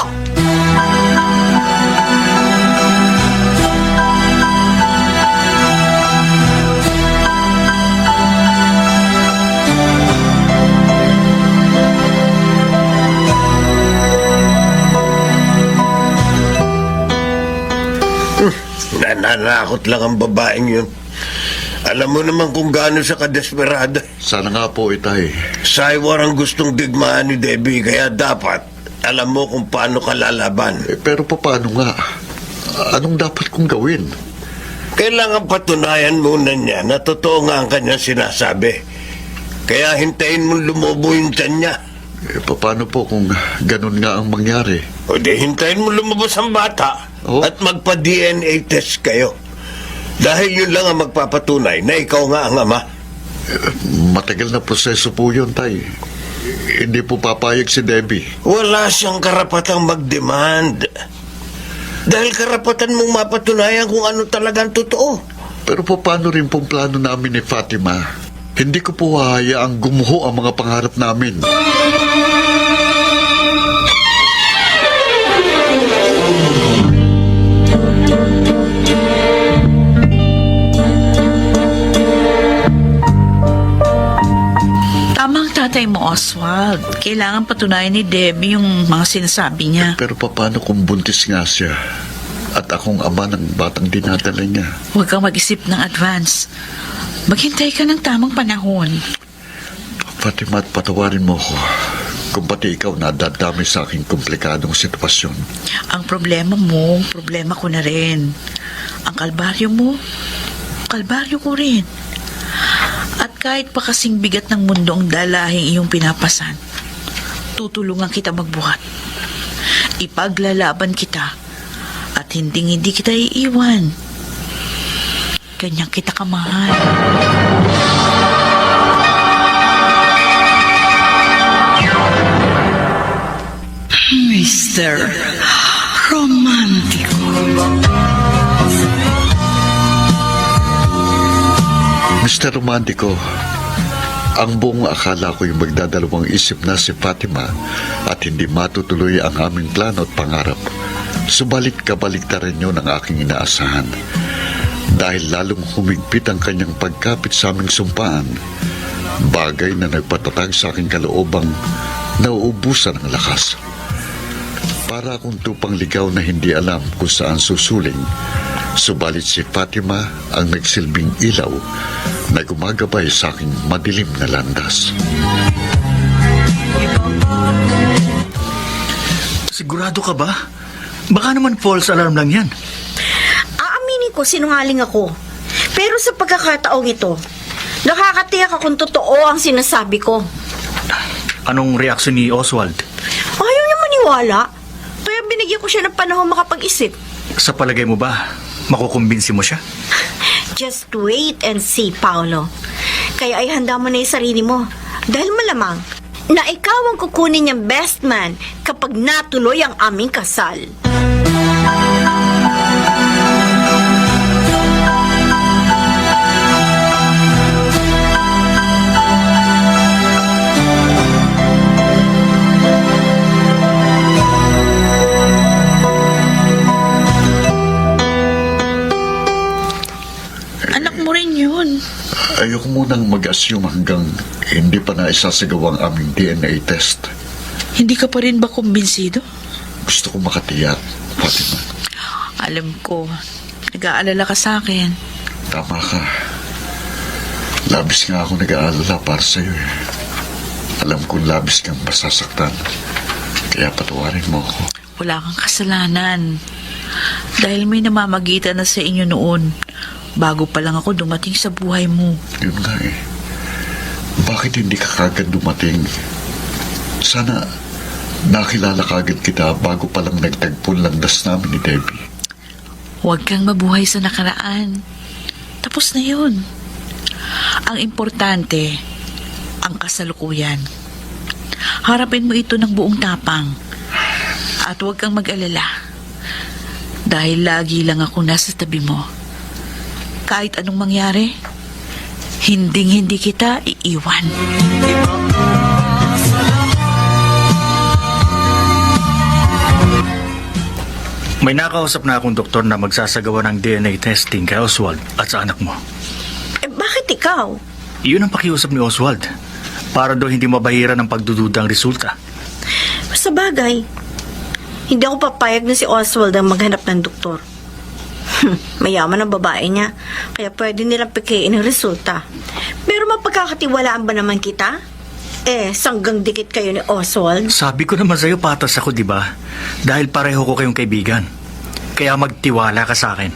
Nananakot lang ang babaeng yun. Alam mo naman kung gaano siya kadesperada. Sana nga po, Itay. Saywar ang gustong digmaan ni Debbie, kaya dapat alam mo kung paano ka lalaban. Pero paano nga? Anong dapat kong gawin? Kailangan patunayan muna niya na totoo nga ang kanyang sinasabi. Kaya hintayin mong lumubo yung tiyan niya. Paano po kung ganun nga ang mangyari? O di hintayin mo lumabas ang bata at magpa-DNA test kayo. Dahil yun lang ang magpapatunay na ikaw nga ang ama. Matagal na proseso po yun, Tay. Hindi po papayag si Debbie. Wala siyang karapatang mag-demand. Dahil karapatan mong mapatunayan kung ano talagang totoo. Pero paano rin pong plano namin ni Fatima? Hindi ko po hahayaang gumuho ang mga pangarap namin. Tama ang tatay mo, Oswald. Kailangan patunayan ni Debbie yung mga sinasabi niya. Pero paano kung buntis nga siya? At akong ama ng batang dinadala niya? Huwag kang mag-isip ng advance. Maghintay ka ng tamang panahon. Fatima, at patawarin mo ko kung pati ikaw nadadami sa aking komplikadong sitwasyon. Ang problema mo, problema ko na rin. Ang kalbaryo mo, kalbaryo ko rin. At kahit pa kasing bigat ng mundo ang dalahing iyong pinapasan, tutulungan kita magbuhat. Ipaglalaban kita at hindi kita iiwan. Ganyan kita kamahal. Mr. Romantico. Mr. Romantico, ang buong akala ko yung magdadalawang isip na si Fatima at hindi matutuloy ang aming plano at pangarap. Subalit kabaligtaran yun ang aking inaasahan. Dahil lalong humigpit ang kanyang pagkapit sa aming sumpaan, bagay na nagpatatag sa aking kaloobang nauubusan ng lakas. Para akong tupang ligaw na hindi alam kung saan susuling, subalit si Fatima ang nagsilbing ilaw na gumagabay sa aking madilim na landas. Sigurado ka ba? Baka naman false alarm lang yan. Aaminin ko, sinungaling ako. Pero sa pagkakataong ito, nakakatiyak akong totoo ang sinasabi ko. Anong reaksyon ni Oswald? Ayaw niya maniwala. Kaya binigyan ko siya ng panahon makapag-isip. Sa palagay mo ba, makukumbinsi mo siya? Just wait and see, Paolo. Kaya ay handa mo na yung sarili mo. Dahil malamang na ikaw ang kukunin niyang best man kapag natuloy ang aming kasal. Anak mo rin yun. Ayoko munang mag-assume hanggang hindi pa na isasagawa ang aming DNA test. Hindi ka pa rin ba kumbinsido? Gusto ko makatiyak, Fatima. Alam ko, nag-aalala ka sa akin. Tama ka. Labis nga ako nag-aalala para sa'yo eh. Alam kong labis kang masasaktan. Kaya patawarin mo ako. Wala kang kasalanan. Dahil may namamagitan na sa inyo noon, bago pa lang ako dumating sa buhay mo. Yun nga eh. Bakit hindi ka kagad dumating? Sana nakilala kagad kita bago pa lang nagtagpon landas namin ni Debbie. Huwag kang mabuhay sa nakaraan. Tapos na yun. Ang importante, ang kasalukuyan. Harapin mo ito ng buong tapang. At huwag kang mag-alala. Dahil lagi lang ako nasa tabi mo. Kahit anong mangyari, hindi kita iiwan. May nakausap na akong doktor na magsasagawa ng DNA testing kay Oswald at sa anak mo. Bakit ikaw? Iyon ang pakiusap ni Oswald. Para daw hindi mabahira ng pagdududa ang resulta. Sa bagay, hindi ako papayag na si Oswald ang maghanap ng doktor. Mayaman ang babae niya, kaya pwede nilang pikiin ang resulta. Pero mapagkakatiwalaan ba naman kita? Sanggang dikit kayo ni Oswald. Sabi ko naman sa'yo, patas ako, di ba? Dahil pareho ko kayong kaibigan. Kaya magtiwala ka sa akin.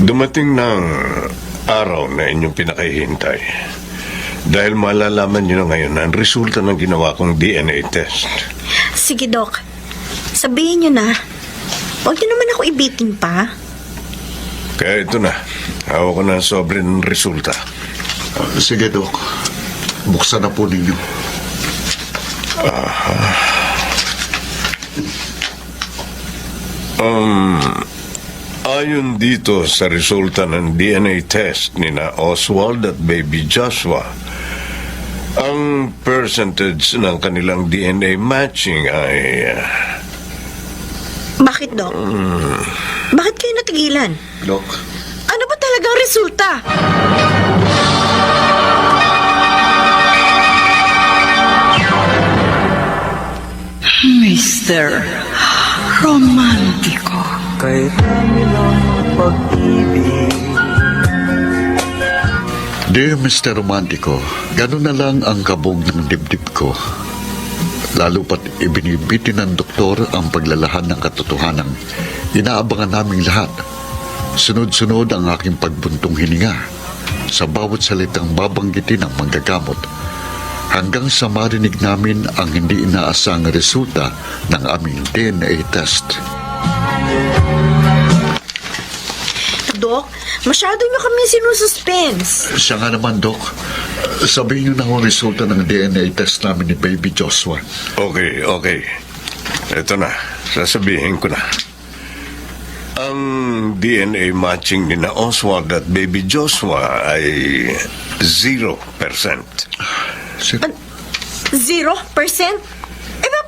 Dumating ng araw na inyong pinakahihintay. Dahil malalaman nyo na ngayon ang resulta ng ginawa kong DNA test. Sige, Doc. Sabihin niyo na. Huwag niyo naman ako ibitin pa. Kaya ito na. Hawak ko na ang sobre ng resulta. Sige, Doc. Buksan na po ninyo. Ayon dito sa resulta ng DNA test ni na Oswald at baby Joshua, ang percentage ng kanilang DNA matching ay... Bakit, Doc? Bakit kayo natigilan? Doc, Ano ba talagang resulta? Mr. Romantiko. Kay kanilang pag-ibig. Dear Mr. Romantico, ganun na lang ang kabog ng dibdib ko. Lalo pat ibinibitin ng doktor ang paglalahan ng katotohanan. Inaabangan naming lahat. Sunod-sunod ang aking pagbuntong hininga sa bawat salitang babanggitin ng manggagamot hanggang sa marinig namin ang hindi inaasang resulta ng aming DNA test. Doc, masyado niyo kami sinususpense. Siya nga naman, Doc. Sabihin niyo na ang resulta ng DNA test namin ni Baby Joshua. Okay. Ito na. Sasabihin ko na. Ang DNA matching ni na Oswald at baby Joshua ay 0%. 0%?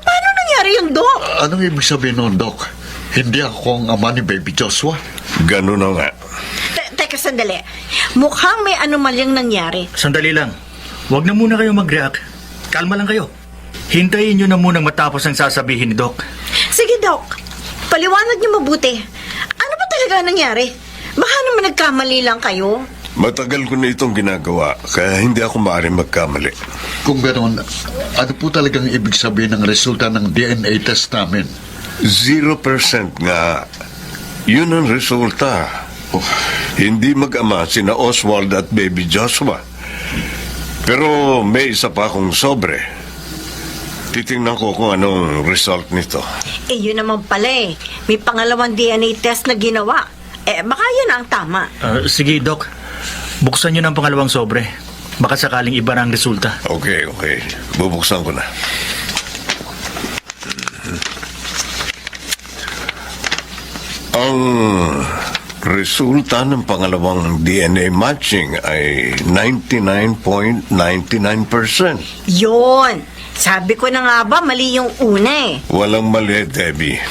Paano nangyari yun, Doc? Anong ibig sabihin nun, Doc? Hindi ako ang ama ni Baby Joshua? Ganun na nga. Teka, sandali. Mukhang may anomalyang nangyari. Sandali lang. Huwag na muna kayo mag-react. Kalma lang kayo. Hintayin nyo na muna matapos ang sasabihin ni Doc. Sige, Doc. Paliwanag niyo mabuti. Ano ba talaga nangyari? Baka naman nagkamali lang kayo. Matagal ko na itong ginagawa, kaya hindi ako maaaring magkamali. Kung gano'n, ano po talagang ibig sabihin ng resulta ng DNA test namin? 0% nga. Yun ang resulta. Hindi mag-ama sina Oswald at baby Joshua. Pero may isa pa akong sobre. Titingnan ko kung anong result nito. Yun naman pala eh. May pangalawang DNA test na ginawa. Baka yun ang tama. Sige, Doc. Buksan nyo ng pangalawang sobre. Baka sakaling iba na ang resulta. Okay. Bubuksan ko na. Ang Resulta ng pangalawang DNA matching ay 99.99%. Yon! Sabi ko na nga ba, mali yung una eh. Walang mali, Debbie.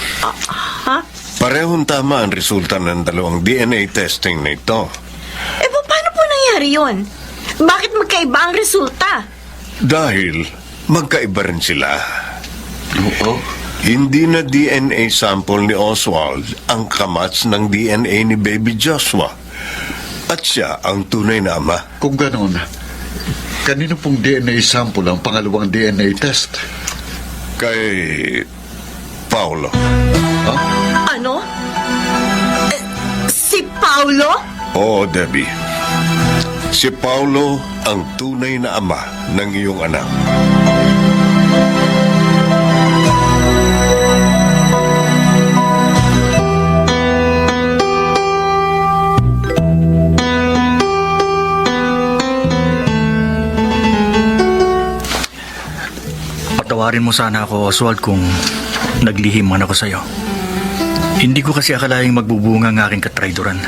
Ha? Parehong tama ang resulta ng dalawang DNA testing na ito. Eh, paano po nangyari yon? Bakit magkaiba ang resulta? Dahil magkaiba rin sila. Oo. Hindi na DNA sample ni Oswald ang kamats ng DNA ni Baby Joshua. At siya ang tunay na ama. Kung gano'n, kanino pong DNA sample ang pangalawang DNA test? Kay Paulo. Ano? Si Paulo? Oo, Debbie. Si Paulo ang tunay na ama ng iyong anak. Patawarin mo sana ako, Oswald, kung naglihim man ako sa'yo. Hindi ko kasi akalaing magbubunga ang aking katrayduran.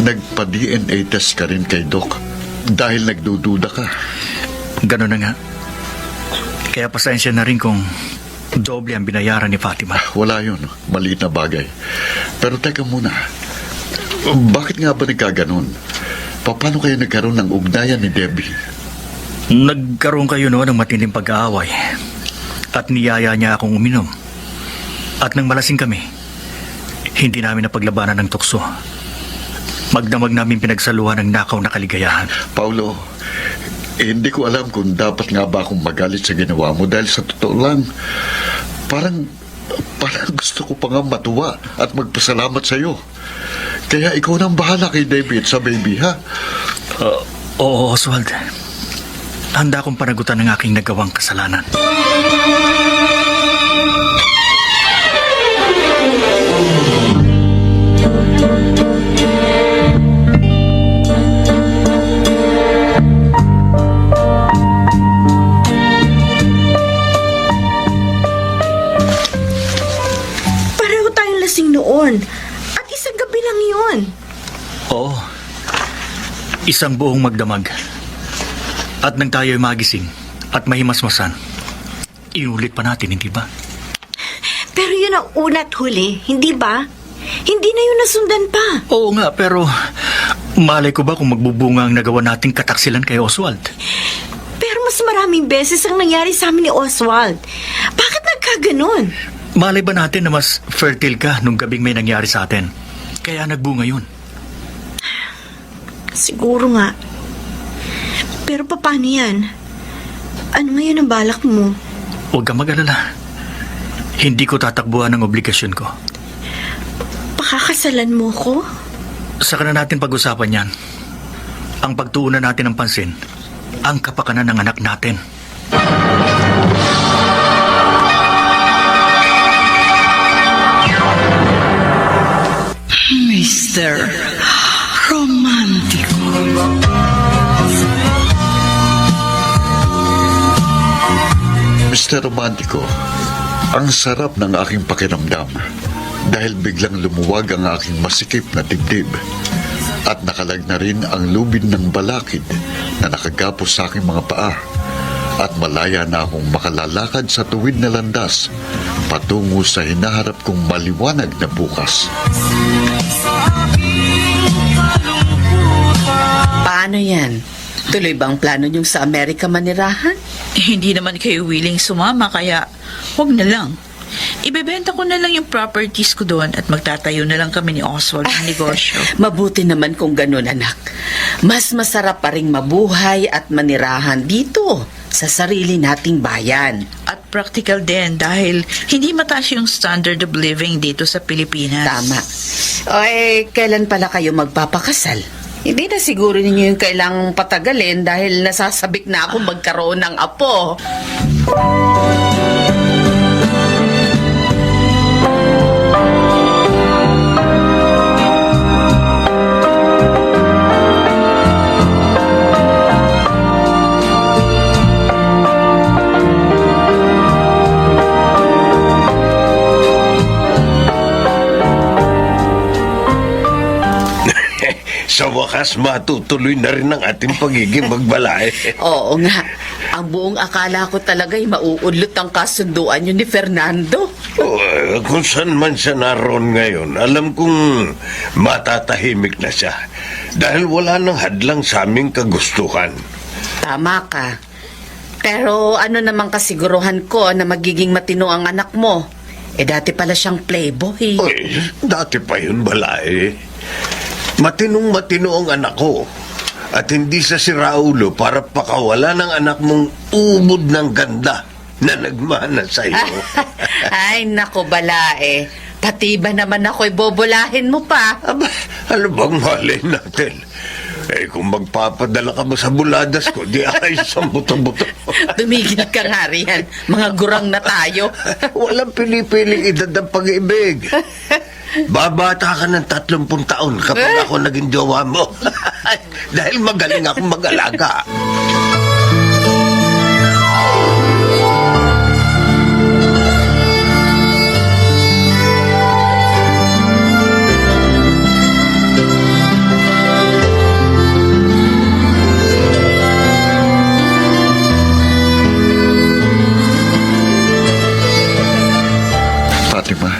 Nagpa-DNA test ka rin kay Doc dahil nagdududa ka. Ganun na nga. Kaya pasensya na rin kung doble ang binayaran ni Fatima. Wala yun. Maliit na bagay. Pero teka muna. Bakit nga ba nagkaganon? Paano kayo nagkaroon ng ugnayan ni Debbie? Nagkaroon kayo noon ng matinding pag-aaway at niyaya niya akong uminom. At nang malasing kami, hindi namin napaglabanan ng tukso. Magdamag namin pinagsaluhan ng nakaw na kaligayahan. Paulo, hindi ko alam kung dapat nga ba akong magalit sa ginawa mo dahil sa totoo lang, parang gusto ko pa nga matuwa at magpasalamat sa iyo. Kaya ikaw nang bahala kay David sa baby, ha? Oo, Oswald. Handa akong panagutan ng aking nagawang kasalanan. Pareho tayong lasing noon. At isang gabi lang yun. Oo. Isang buong magdamag. At nang tayo'y magising at mahimasmasan, inulit pa natin, hindi ba? Pero yun ang una at huli, hindi ba? Hindi na yun nasundan pa. Oo nga, pero malay ko ba kung magbubunga ang nagawa nating kataksilan kay Oswald? Pero mas maraming beses ang nangyari sa amin ni Oswald. Bakit nagkaganon? Malay ba natin na mas fertile ka nung gabing may nangyari sa atin? Kaya nagbunga yun. Siguro nga. Pero paano yan? Ano ngayon ang balak mo? Huwag kang mag-alala. Hindi ko tatakbuhan ang obligasyon ko. Pakakasalan mo ko? Saka na natin pag-usapan yan. Ang pagtuunan natin ng pansin, ang kapakanan ng anak natin. Mr. Romantico. Mr. Romantico, ang sarap ng aking pakiramdam dahil biglang lumuwag ang aking masikip na dibdib at nakalag na rin ang lubid ng balakid na nakagapos sa aking mga paa at malaya na akong makalalakad sa tuwid na landas patungo sa hinaharap kong maliwanag na bukas. Paano yan? Tuloy ba ang plano niyong sa Amerika manirahan? Hindi naman kayo willing sumama, kaya huwag na lang. Ibebenta ko na lang yung properties ko doon at magtatayo na lang kami ni Oswald ng negosyo. Mabuti naman kung ganun, anak. Mas masarap pa ring mabuhay at manirahan dito sa sarili nating bayan. At practical din dahil hindi mataas yung standard of living dito sa Pilipinas. Tama. O kailan pala kayo magpapakasal? Hindi na siguro ninyo yung kailangang patagalin dahil nasasabik na ako magkaroon ng apo. Sa wakas, matutuloy na rin ang ating pagiging magbalae. Oo nga. Ang buong akala ko talaga'y mauudlot ang kasunduan yun ni Fernando. Kung saan man siya naroon ngayon, alam kong matatahimik na siya. Dahil wala nang hadlang sa aming kagustuhan. Tama ka. Pero ano namang kasiguruhan ko na magiging matino ang anak mo? Dati pala siyang playboy. Uy, dati pa yun balae. Matinong-matino ang anak ko. At hindi sa si Raulo para pakawala ng anak mong umod ng ganda na nagmana sa iyo. Ay, nako balae. Pati ba naman ako'y bobolahin mo pa? Aba, ano bang malay natin? Kung magpapadala ka ba sa buladas ko, di ayos ang buto-buto. Tumigil ka nga riyan. Mga gurang na tayo. Walang pinipiling edad ng pag-ibig. Babata ka ng 30 taon kapag ako naging jowa mo. Dahil magaling akong mag-alaga. Fatima,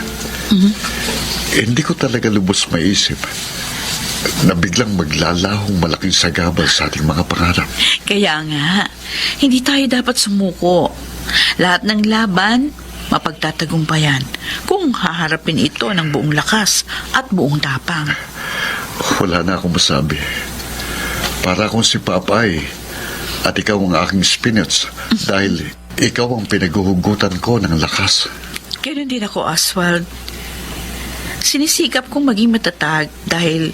hindi ko talaga lubos maisip na biglang maglalahong malaking sagabal sa ating mga pangarap. Kaya nga, hindi tayo dapat sumuko. Lahat ng laban, mapagtatagumpayan kung haharapin ito ng buong lakas at buong tapang. Wala na akong masabi. Para akong si Papay at ikaw ang aking spinach dahil ikaw ang pinaguhugutan ko ng lakas. Ganun din ako, Oswald. Sinisikap kong maging matatag dahil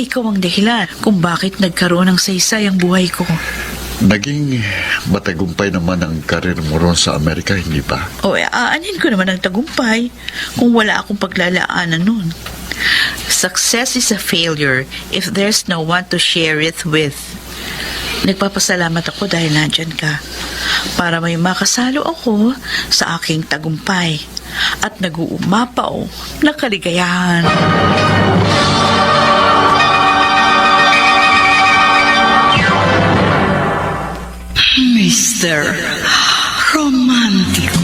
ikaw ang dahilan kung bakit nagkaroon ng saysay ang buhay ko. Naging matagumpay naman ang karir mo ron sa Amerika, hindi ba? O aanin ko naman ang tagumpay kung wala akong paglalaanan nun. Success is a failure if there's no one to share it with. Nagpapasalamat ako dahil nandyan ka para may makasalo ako sa aking tagumpay at nag-uumapaw na kaligayahan. Mr. Romantico.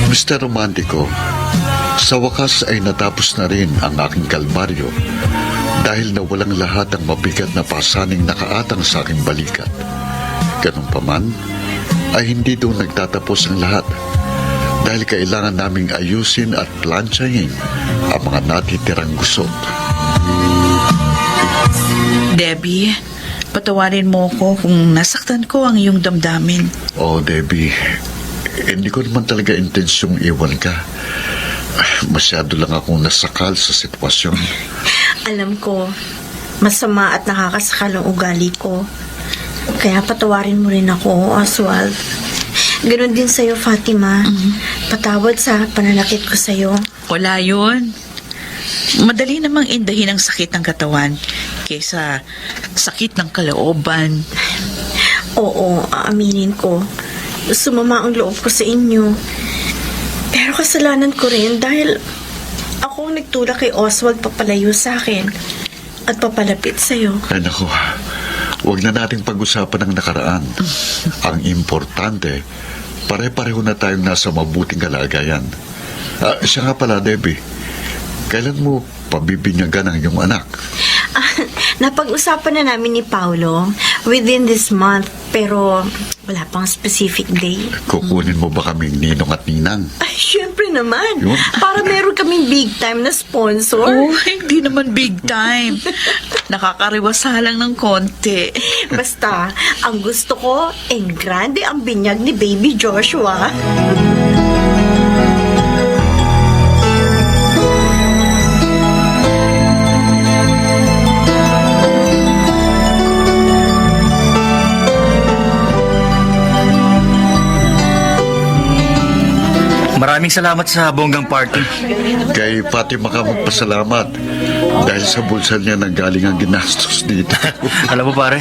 Mr. Romantico, sa wakas ay natapos na rin ang aking kalbaryo dahil nawalang lahat ang mabigat na pasaning nakaatang sa aking balikat. Ganun pa man, ay hindi doon nagtatapos ang lahat dahil kailangan naming ayusin at plansyahin ang mga natitirang gusot. Debbie, patawarin mo ko kung nasaktan ko ang iyong damdamin. Oh, Debbie, hindi ko naman talaga intensyong iwan ka. Masyado lang akong nasakal sa sitwasyon. Alam ko, masama at nakakasakal ang ugali ko. Kaya patawarin mo rin ako, Oswald. Ganon din sa'yo, Fatima. Patawad sa pananakit ko sa'yo. Wala yun. Madali namang indahin ang sakit ng katawan kaysa sakit ng kalooban. Oo, aaminin ko. Sumama ang loob ko sa inyo. Pero kasalanan ko rin dahil ako ang nagtulak kay Oswald papalayo sa akin at papalapit sa'yo. Ay naku, huwag na nating pag-usapan ang nakaraan. Ang importante, pare-pareho na tayong nasa mabuting kalagayan. Siya nga pala, Debbie, kailan mo pabibinyagan ang iyong anak? Napag-usapan na namin ni Paulo within this month, pero wala pang specific day. Kukunin mo ba kaming ninong at ninang? Ay, syempre naman. Yun. Para meron kaming big time na sponsor. Oh, hindi naman big time. Nakakariwasa lang ng konti. Basta, ang gusto ko, en grande ang binyag ni Baby Joshua. Maraming salamat sa bonggang party. Kay Fatima ka magpasalamat dahil sa bulsa niya nanggaling ang ginastos dito. Alam mo pare,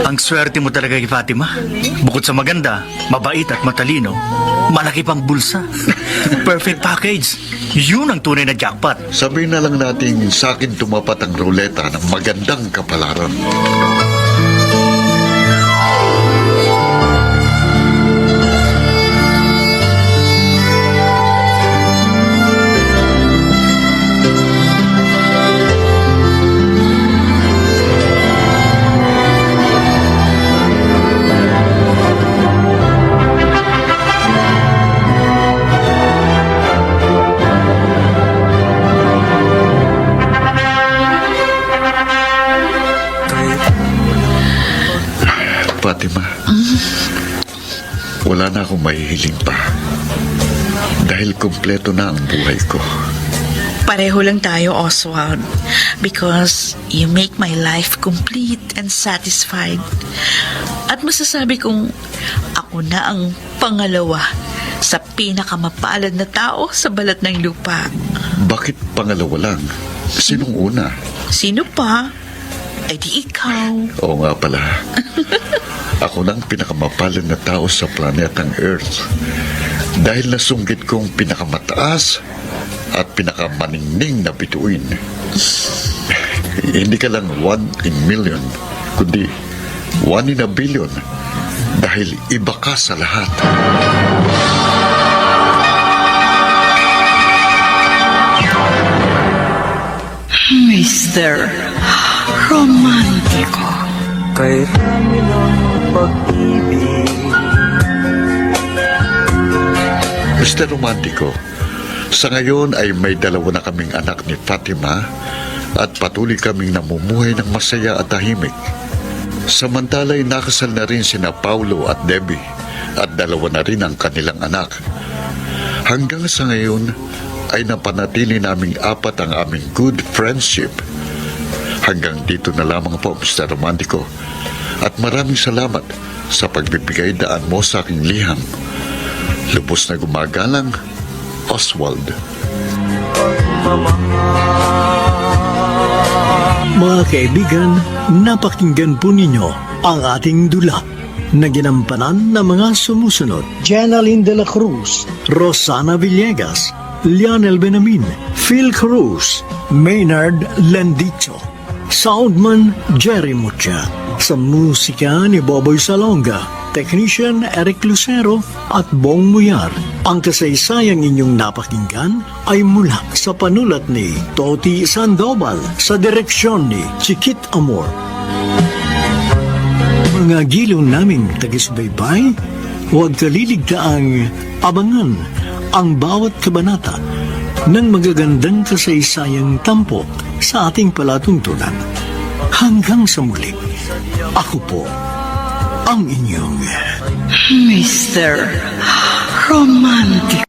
ang swerte mo talaga kay Fatima. Bukod sa maganda, mabait at matalino, malaki pang bulsa. Perfect package. Yun ang tunay na jackpot. Sabihin na lang natin sa akin tumapat ang ruleta ng magandang kapalaran. Fatima, wala na akong mahihiling pa. Dahil kumpleto na ang buhay ko. Pareho lang tayo, Oswald. Because you make my life complete and satisfied. At masasabi kong ako na ang pangalawa sa pinakamapalad na tao sa balat ng lupa. Bakit pangalawa lang? Sinong una? Sino pa? Ay di ikaw. Oo nga pala. Ako na ang pinakamapalad na tao sa planetang Earth. Dahil nasunggit kong pinakamataas at pinakamaningning na bituin. Hindi ka lang 1 in million, kundi 1 in a billion. Dahil iba ka sa lahat. Mr. Romantiko. Kay rami ng pag-ibig. Mr. Romantico, sa ngayon ay may 2 na kaming anak ni Fatima at patuloy kaming namumuhay ng masaya at tahimik. Samantala'y nakasal na rin sina Paulo at Debbie at 2 na rin ang kanilang anak. Hanggang sa ngayon ay napanatili naming 4 ang aming good friendship. Hanggang dito na lamang po, Mr. Romantico. At maraming salamat sa pagbibigay daan mo sa aking liham. Lubos na gumagalang, Oswald. Mga kaibigan, napakinggan po ninyo ang ating dula na ginampanan ng mga sumusunod. Jenaline de la Cruz, Rosana Villegas, Lionel Benamin, Phil Cruz, Maynard Landicho, Soundman Jerry Mucha, sa musika ni Boboy Salonga, Technician Eric Lucero at Bong Muyar. Ang kasaysayang inyong napakinggan ay mula sa panulat ni Toti Sandoval sa direksyon ni Chiquit Amor. Mga giliw naming tagisbaybay, huwag kaliligtaang abangan ang bawat kabanata ng magagandang kasaysayang tampok sa ating palatuntunan. Hanggang sa muli, ako po ang inyong Mr. Romantic.